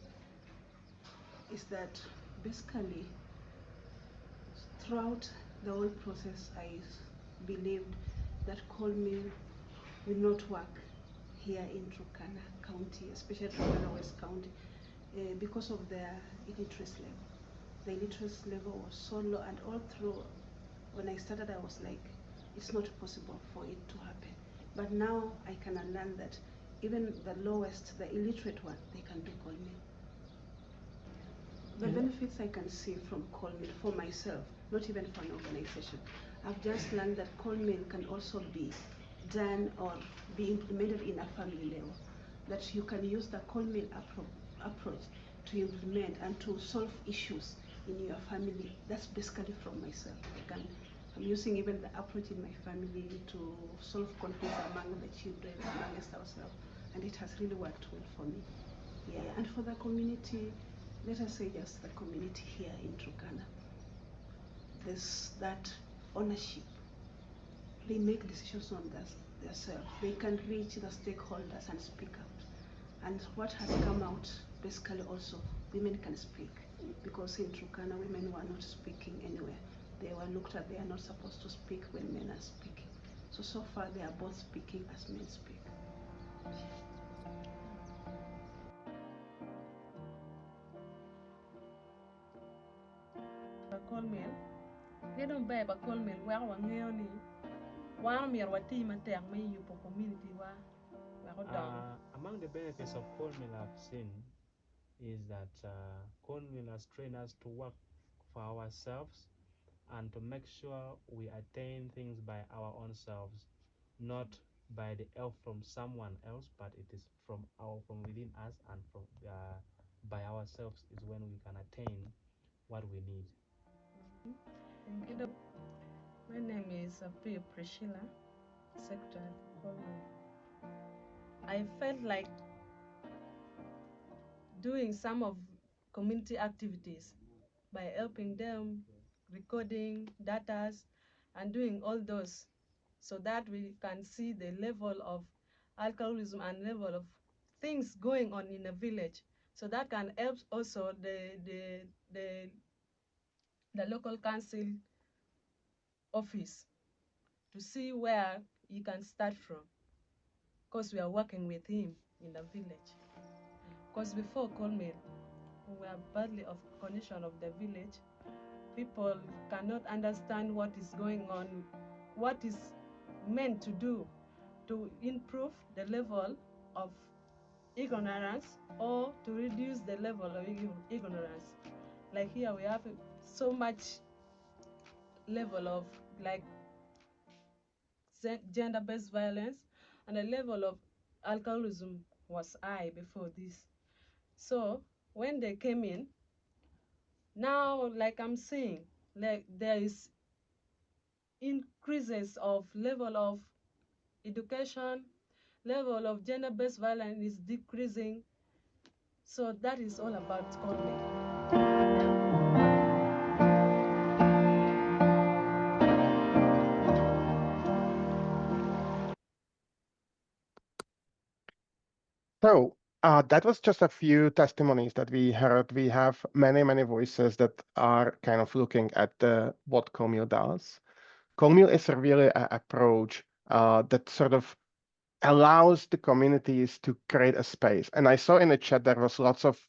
is that basically throughout the whole process, I believed that CoLMEAL will not work here in Turkana County, especially Turkana West County, because of their illiteracy level. The illiteracy level was so low, and all through, when I started, I was like, it's not possible for it to happen. But now I can learn that even the lowest, the illiterate one, they can do CoLMEAL. The benefits I can see from CoLMEAL for myself, not even for an organization. I've just learned that CoLMEAL can also be done or be implemented in a family level. That you can use the CoLMEAL approach to implement and to solve issues in your family. That's basically from myself. I'm using even the approach in my family to solve conflicts among the children, amongst ourselves, and it has really worked well for me. Yeah, and for the community, let us say just the community here in Turkana, there's that ownership. They make decisions on themselves. They can reach the stakeholders and speak out. And what has come out, basically also, women can speak. Because in Turkana, women were not speaking anywhere. They were looked at, they are not supposed to speak when men are speaking. So far, they are both speaking as men speak. CoLMEAL gedon bay ba CoLMEAL wa ngeo ni wa mi wa ti ma tek me you po community wa ko dong. Among the benefits of CoLMEAL I've seen is that CoLMEAL has trained us to work for ourselves and to make sure we attain things by our own selves, not by the help from someone else, but it is from within us, and from by ourselves is when we can attain what we need. My name is Priscilla, Secretary CoLMEAL. I felt like doing some of community activities by helping them, recording data, and doing all those, so that we can see the level of alcoholism and level of things going on in a village. So that can help also the local council office to see where he can start from, because we are working with him in the village. Because before CoLMEAL, we were badly of condition of the village. People cannot understand what is going on, what is meant to do to improve the level of ignorance or to reduce the level of ignorance. Like here we have so much level of like gender-based violence, and the level of alcoholism was high before this. So when they came in, now like I'm saying, like there is increases of level of education, level of gender-based violence is decreasing. So that is all about CoLMEAL. So that was just a few testimonies that we heard. We have many, many voices that are kind of looking at what CoLMEAL does. CoLMEAL is really an approach that sort of allows the communities to create a space. And I saw in the chat there was lots of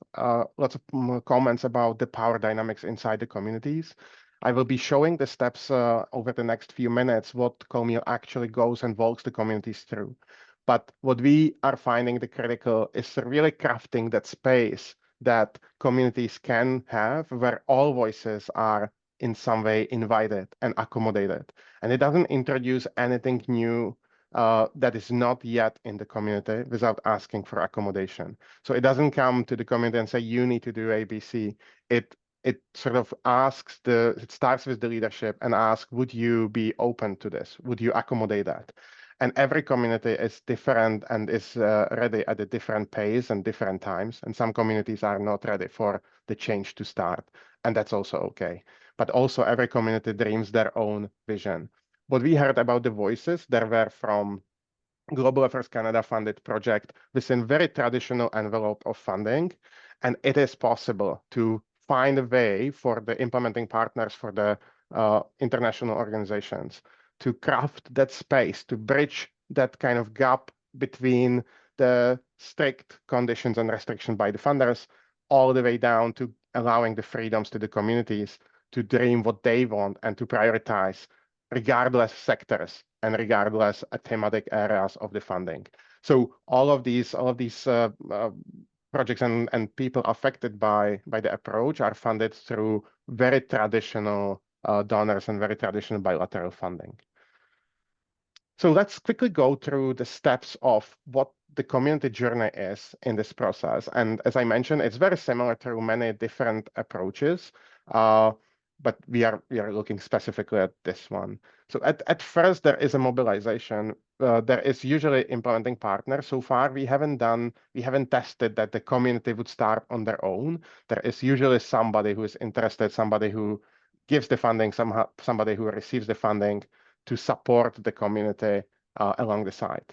comments about the power dynamics inside the communities. I will be showing the steps over the next few minutes, what CoLMEAL actually goes and walks the communities through. But what we are finding the critical is really crafting that space that communities can have, where all voices are in some way invited and accommodated. And it doesn't introduce anything new that is not yet in the community without asking for accommodation. So it doesn't come to the community and say, you need to do ABC. It sort of it starts with the leadership and asks, would you be open to this? Would you accommodate that? And every community is different and is ready at a different pace and different times. And some communities are not ready for the change to start. And that's also okay. But also every community dreams their own vision. What we heard about the voices, there were from Global Affairs Canada funded project within very traditional envelope of funding. And it is possible to find a way for the implementing partners, for the international organizations, to craft that space, to bridge that kind of gap between the strict conditions and restriction by the funders, all the way down to allowing the freedoms to the communities to dream what they want and to prioritize regardless sectors and regardless thematic areas of the funding. So all of these projects and people affected by the approach are funded through very traditional donors and very traditional bilateral funding. So let's quickly go through the steps of what the community journey is in this process. And as I mentioned, it's very similar to many different approaches, but we are looking specifically at this one. So at first, there is a mobilization. There is usually implementing partner. So far, we haven't tested that the community would start on their own. There is usually somebody who is interested, somebody who gives the funding, somebody who receives the funding, to support the community along the side.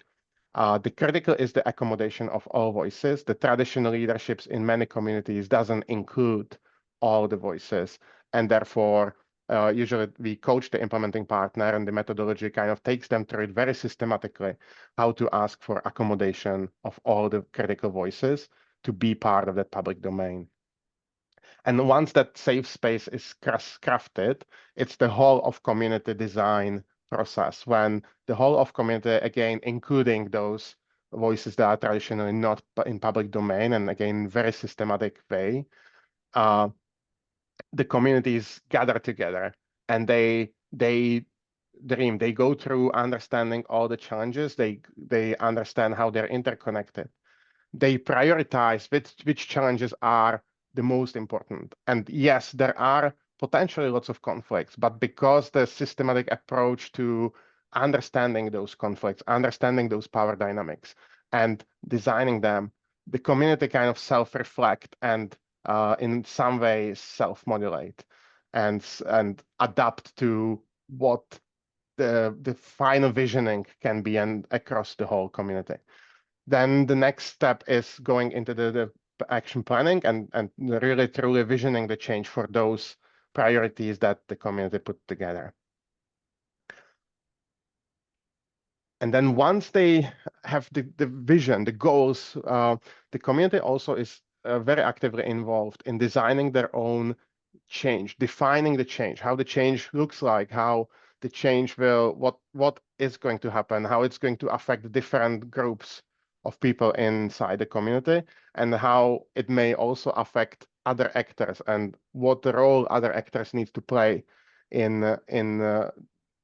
The critical is the accommodation of all voices. The traditional leaderships in many communities doesn't include all the voices, and therefore usually we coach the implementing partner, and the methodology kind of takes them through it very systematically, how to ask for accommodation of all the critical voices to be part of that public domain. And once that safe space is crafted, it's the whole of community design process, when the whole of community, again, including those voices that are traditionally not in public domain, and again, very systematic way, the communities gather together and they dream, they go through understanding all the challenges, they understand how they're interconnected. They prioritize which challenges are the most important. And yes, there are potentially lots of conflicts, but because the systematic approach to understanding those conflicts, understanding those power dynamics, and designing them, the community kind of self-reflect and in some ways self-modulate and adapt to what the final visioning can be and across the whole community. Then the next step is going into the action planning and really truly visioning the change for those priorities that the community put together. And then once they have the vision, the goals, the community also is very actively involved in designing their own change, defining the change, how the change looks like, how the change will, what is going to happen, how it's going to affect different groups of people inside the community, and how it may also affect other actors, and what the role other actors need to play in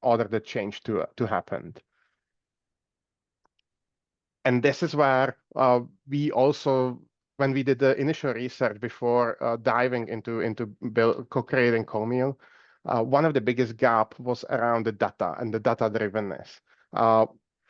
order the change to happen. And this is where we also, when we did the initial research before diving into co-creating CoLMEAL, one of the biggest gap was around the data and the data drivenness.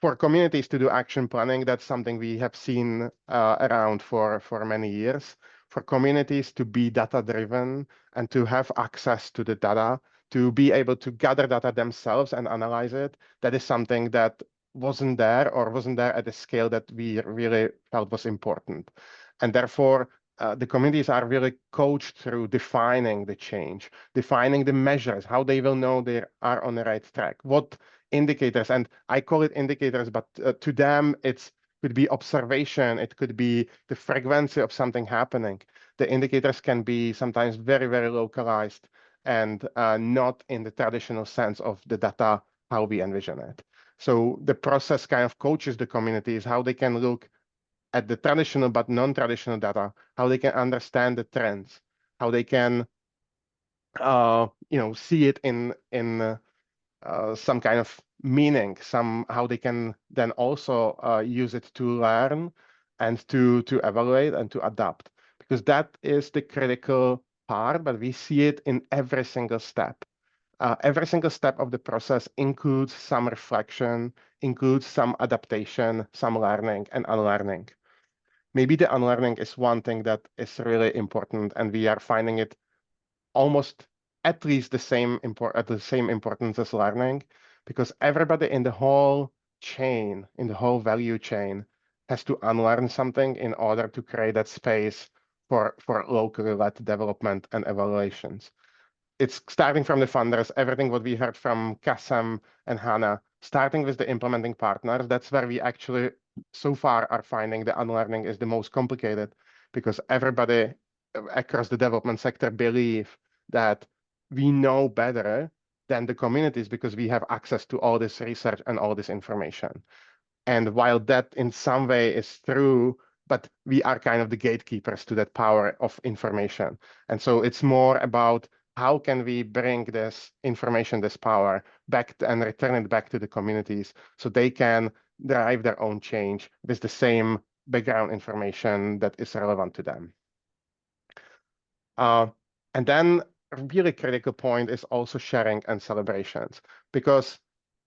For communities to do action planning, that's something we have seen around for many years. For communities to be data driven and to have access to the data, to be able to gather data themselves and analyze it, that is something that wasn't there at a scale that we really felt was important. And therefore, the communities are really coached through defining the change, defining the measures, how they will know they are on the right track, what indicators, and I call it indicators, but to them, it could be observation, it could be the frequency of something happening. The indicators can be sometimes very, very localized and not in the traditional sense of the data, how we envision it. So the process kind of coaches the communities how they can look at the traditional but non-traditional data, how they can understand the trends, how they can see it in some kind of meaning, how they can then also use it to learn and to evaluate and to adapt, because that is the critical part, but we see it in every single step. Every single step of the process includes some reflection, includes some adaptation, some learning and unlearning. Maybe the unlearning is one thing that is really important, and we are finding it almost at least the same importance as learning, because everybody in the whole chain, in the whole value chain, has to unlearn something in order to create that space for locally led development and evaluations. It's starting from the funders, everything what we heard from Kassem and Hana, starting with the implementing partners. That's where we actually so far are finding the unlearning is the most complicated, because everybody across the development sector believe that we know better than the communities because we have access to all this research and all this information. And while that in some way is true, but we are kind of the gatekeepers to that power of information. And so it's more about how can we bring this information, this power back and return it back to the communities so they can drive their own change with the same background information that is relevant to them. And then a really critical point is also sharing and celebrations, because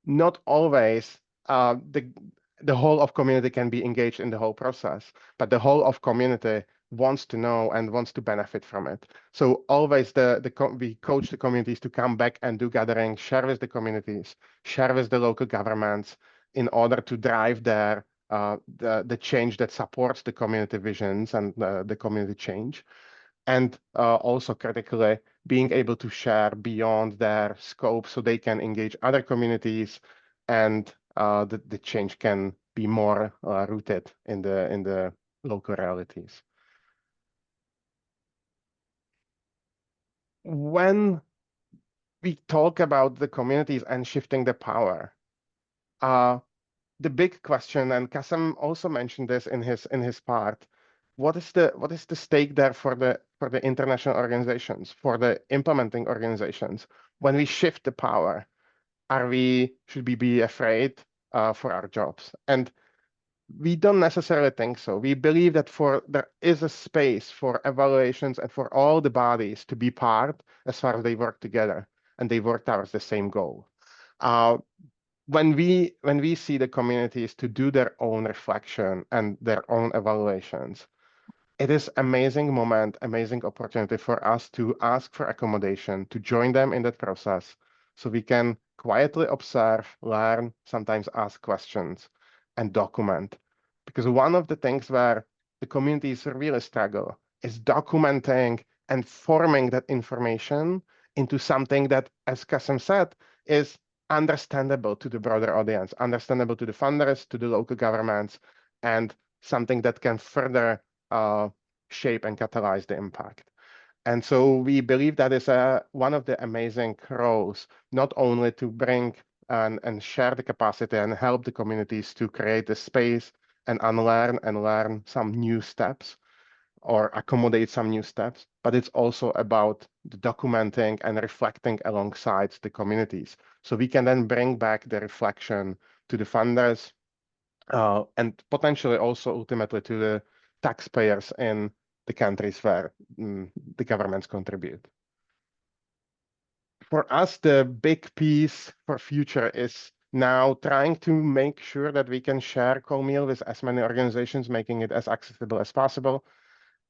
not always the whole of community can be engaged in the whole process, but the whole of community wants to know and wants to benefit from it. So always we coach the communities to come back and do gatherings, share with the communities, share with the local governments in order to drive the change that supports the community visions and the community change. And also critically being able to share beyond their scope so they can engage other communities and the change can be more rooted in the local realities. When we talk about the communities and shifting the power, the big question, and Kassem also mentioned this in his part, what is the stake there for the international organizations, for the implementing organizations? When we shift the power, should we be afraid for our jobs? And we don't necessarily think so. We believe that there is a space for evaluations and for all the bodies to be part as far as they work together and they work towards the same goal. When we see the communities to do their own reflection and their own evaluations, it is amazing moment, amazing opportunity for us to ask for accommodation, to join them in that process, so we can quietly observe, learn, sometimes ask questions, and document. Because one of the things where the communities really struggle is documenting and forming that information into something that, as Kassem said, is understandable to the broader audience, understandable to the funders, to the local governments, and something that can further shape and catalyze the impact. And so we believe that is one of the amazing roles, not only to bring and share the capacity and help the communities to create a space and unlearn and learn some new steps or accommodate some new steps, but it's also about the documenting and reflecting alongside the communities. So we can then bring back the reflection to the funders and potentially also ultimately to the taxpayers in the countries where the governments contribute. For us, the big piece for future is now trying to make sure that we can share CoLMEAL with as many organizations, making it as accessible as possible.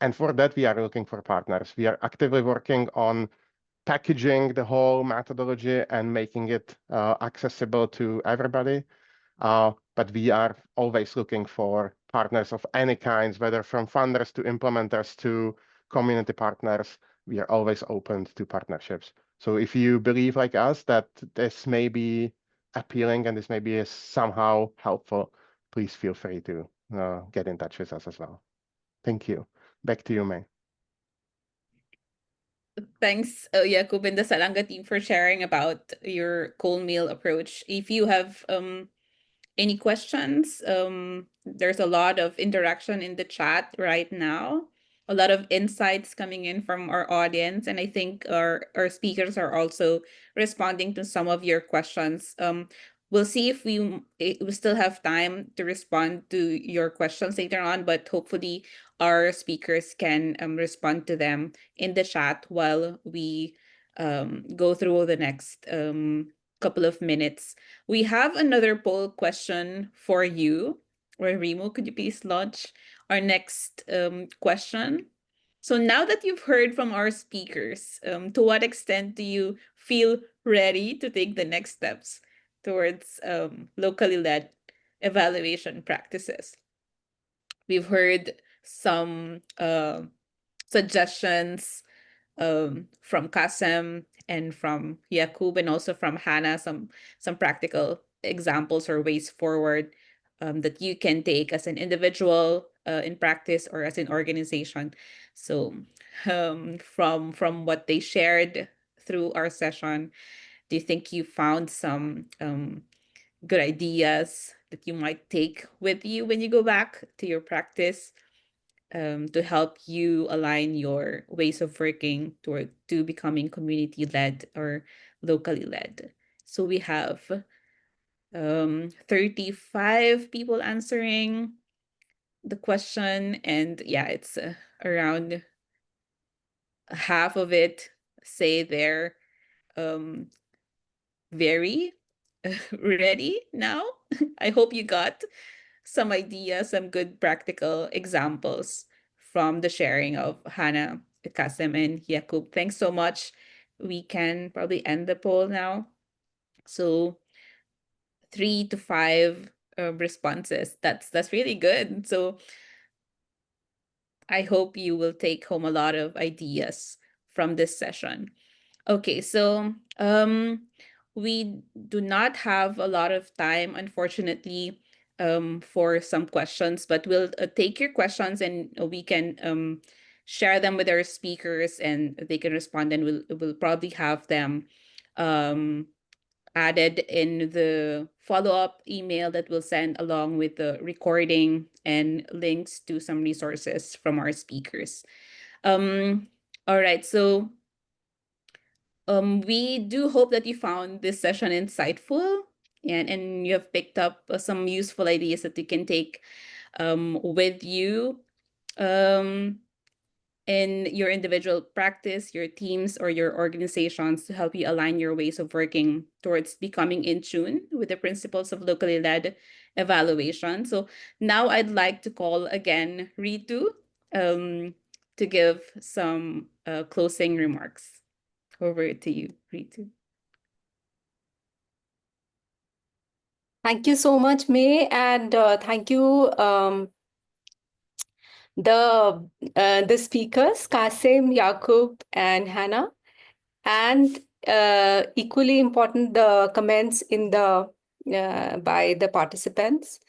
And for that, we are looking for partners. We are actively working on packaging the whole methodology and making it accessible to everybody. But we are always looking for partners of any kinds, whether from funders to implementers to community partners. We are always open to partnerships. So if you believe like us that this may be appealing and this may be somehow helpful, please feel free to get in touch with us as well. Thank you. Back to you, May. Thanks, Jakub and the Salanga team for sharing about your CoLMEAL approach. If you have any questions, there's a lot of interaction in the chat right now, a lot of insights coming in from our audience, and I think our speakers are also responding to some of your questions. We'll see if we still have time to respond to your questions later on, but hopefully our speakers can respond to them in the chat while we go through the next couple of minutes. We have another poll question for you. Or Remo, could you please launch our next question? So now that you've heard from our speakers, to what extent do you feel ready to take the next steps towards locally led evaluation practices? We've heard some suggestions from Kassem and from Jakub and also from Hana, some practical examples or ways forward that you can take as an individual in practice or as an organization. So from what they shared through our session, do you think you found some good ideas that you might take with you when you go back to your practice, to help you align your ways of working to becoming community-led or locally led. So we have 35 people answering the question, and yeah, it's around half of it say they're very ready now. I hope you got some ideas, some good practical examples from the sharing of Hana, Kassem, and Jakub. Thanks so much. We can probably end the poll now. So 3 to 5 responses. That's really good. So I hope you will take home a lot of ideas from this session. Okay, so we do not have a lot of time, unfortunately, for some questions, but we'll take your questions and we can share them with our speakers and they can respond, and we'll probably have them added in the follow-up email that we'll send along with the recording and links to some resources from our speakers. All right, so we do hope that you found this session insightful and you have picked up some useful ideas that you can take with you in your individual practice, your teams, or your organizations to help you align your ways of working towards becoming in tune with the principles of locally led evaluation. So now I'd like to call again Rituu to give some closing remarks. Over to you, Rituu. Thank you so much, May, and thank you the speakers, Kassem, Jakub, and Hana, and equally important, the comments in the by the participants.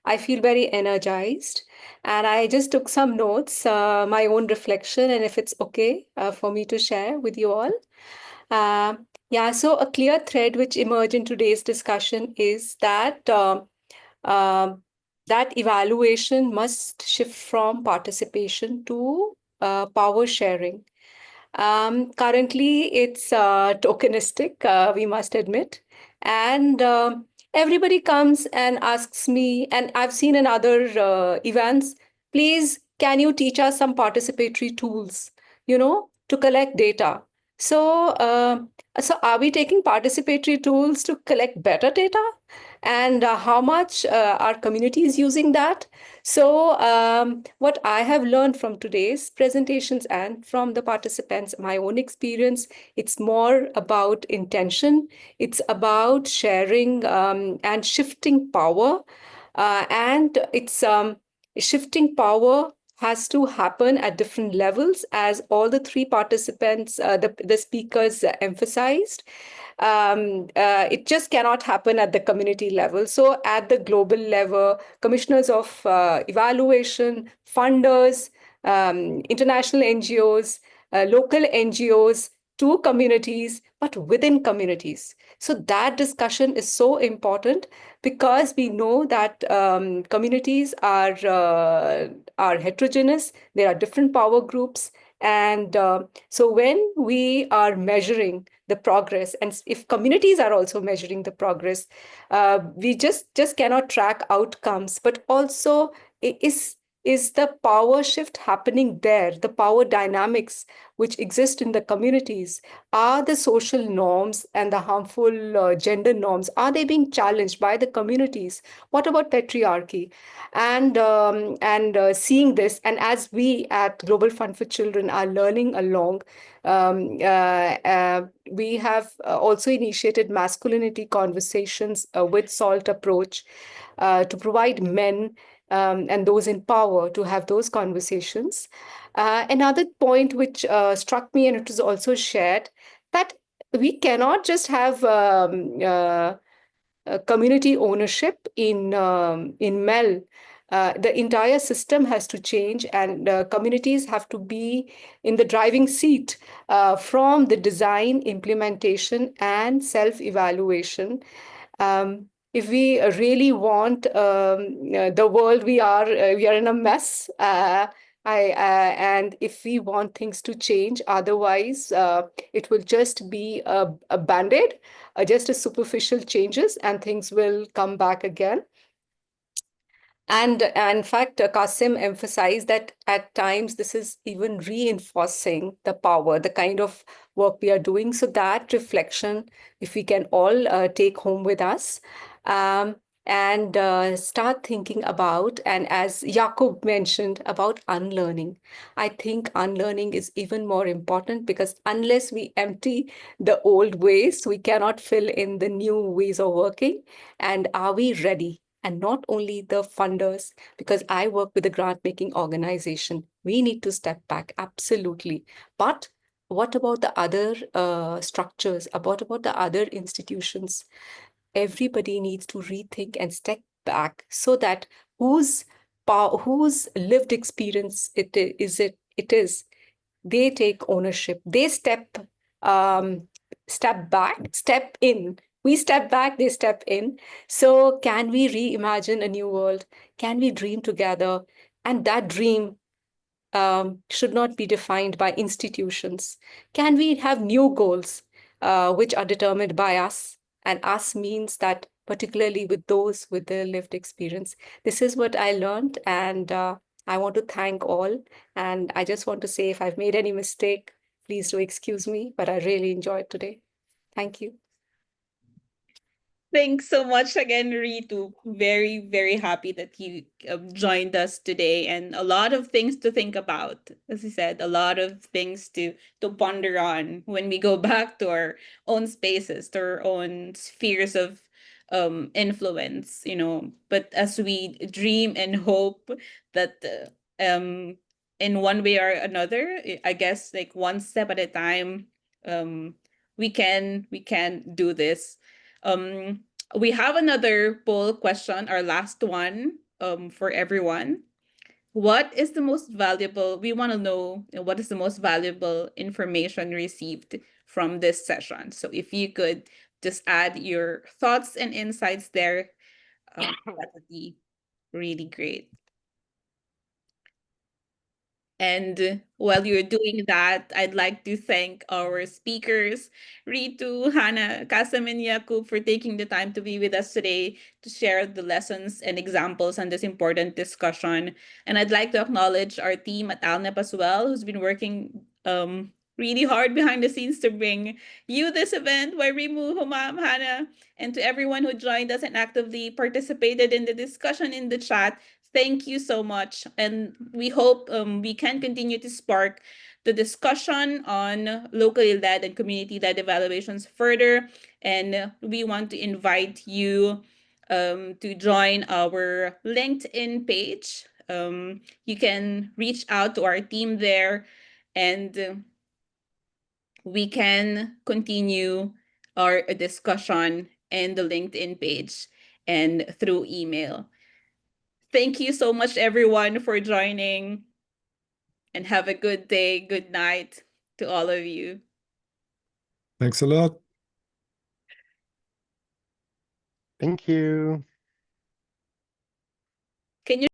I feel very energized, and I just took some notes, my own reflection, and if it's okay for me to share with you all. Yeah, so a clear thread which emerged in today's discussion is that that evaluation must shift from participation to power sharing. Currently, it's tokenistic, we must admit. And everybody comes and asks me, and I've seen in other events, please, can you teach us some participatory tools, to collect data? So are we taking participatory tools to collect better data? And how much are communities using that? So what I have learned from today's presentations and from the participants, my own experience, it's more about intention. It's about sharing and shifting power. And it's shifting power has to happen at different levels, as all the three participants, the speakers emphasized. It just cannot happen at the community level. So at the global level, commissioners of evaluation, funders, international NGOs, local NGOs, to communities, but within communities. So that discussion is so important because we know that communities are heterogeneous. There are different power groups. And so when we are measuring the progress, and if communities are also measuring the progress, we just cannot track outcomes, but also is the power shift happening there, the power dynamics which exist in the communities? Are the social norms and the harmful gender norms, are they being challenged by the communities? What about patriarchy? And seeing this, and as we at Global Fund for Children are learning along, we have also initiated masculinity conversations with SALT approach to provide men and those in power to have those conversations. Another point which struck me, and it was also shared, that we cannot just have community ownership in MEL. The entire system has to change, and communities have to be in the driving seat from the design, implementation, and self-evaluation. if we really want the world, we are in a mess. And if we want things to change, otherwise it will just be a band-aid, just a superficial changes, and things will come back again. And in fact, Kassem emphasized that at times this is even reinforcing the power, the kind of work we are doing. So that reflection, if we can all take home with us, um, and start thinking about, and as Jakub mentioned, about unlearning. I think unlearning is even more important, because unless we empty the old ways, we cannot fill in the new ways of working. And are we ready? And not only the funders, because I work with a grant making organization. We need to step back, absolutely. But what about the other structures? What about the other institutions? Everybody needs to rethink and step back, so that whose whose lived experience it is, they take ownership. They step back, step in. We step back, they step in. So can we reimagine a new world? Can we dream together? And that dream should not be defined by institutions. Can we have new goals which are determined by us? And us means that particularly with those with the lived experience. This is what I learned, and I want to thank all. And I just want to say, if I've made any mistake, please do excuse me, but I really enjoyed today. Thank you. Thanks so much again, Ritu. Very, very happy that you joined us today, and a lot of things to think about. As you said, a lot of things to ponder on when we go back to our own spaces, to our own spheres of influence. But as we dream and hope that in one way or another, I guess like one step at a time, we can do this. um we have another poll question, our last one, for everyone. What is the most valuable, we want to know, what is the most valuable information received from this session? So if you could just add your thoughts and insights there, that would be really great. And while you're doing that, I'd like to thank our speakers, Ritu, Hana, Kassem, and Jakub, for taking the time to be with us today to share the lessons and examples on this important discussion. And I'd like to acknowledge our team at ALNAP as well, who's been working really hard behind the scenes to bring you this event. Rimu, Humam, Hana, and to everyone who joined us and actively participated in the discussion in the chat. Thank you so much. And we hope we can continue to spark the discussion on locally led and community led evaluations further. And we want to invite you to join our LinkedIn page. You can reach out to our team there, and we can continue our discussion in the LinkedIn page and through email. Thank you so much, everyone, for joining, and have a good day, good night to all of you. Thanks a lot. Thank you. Can you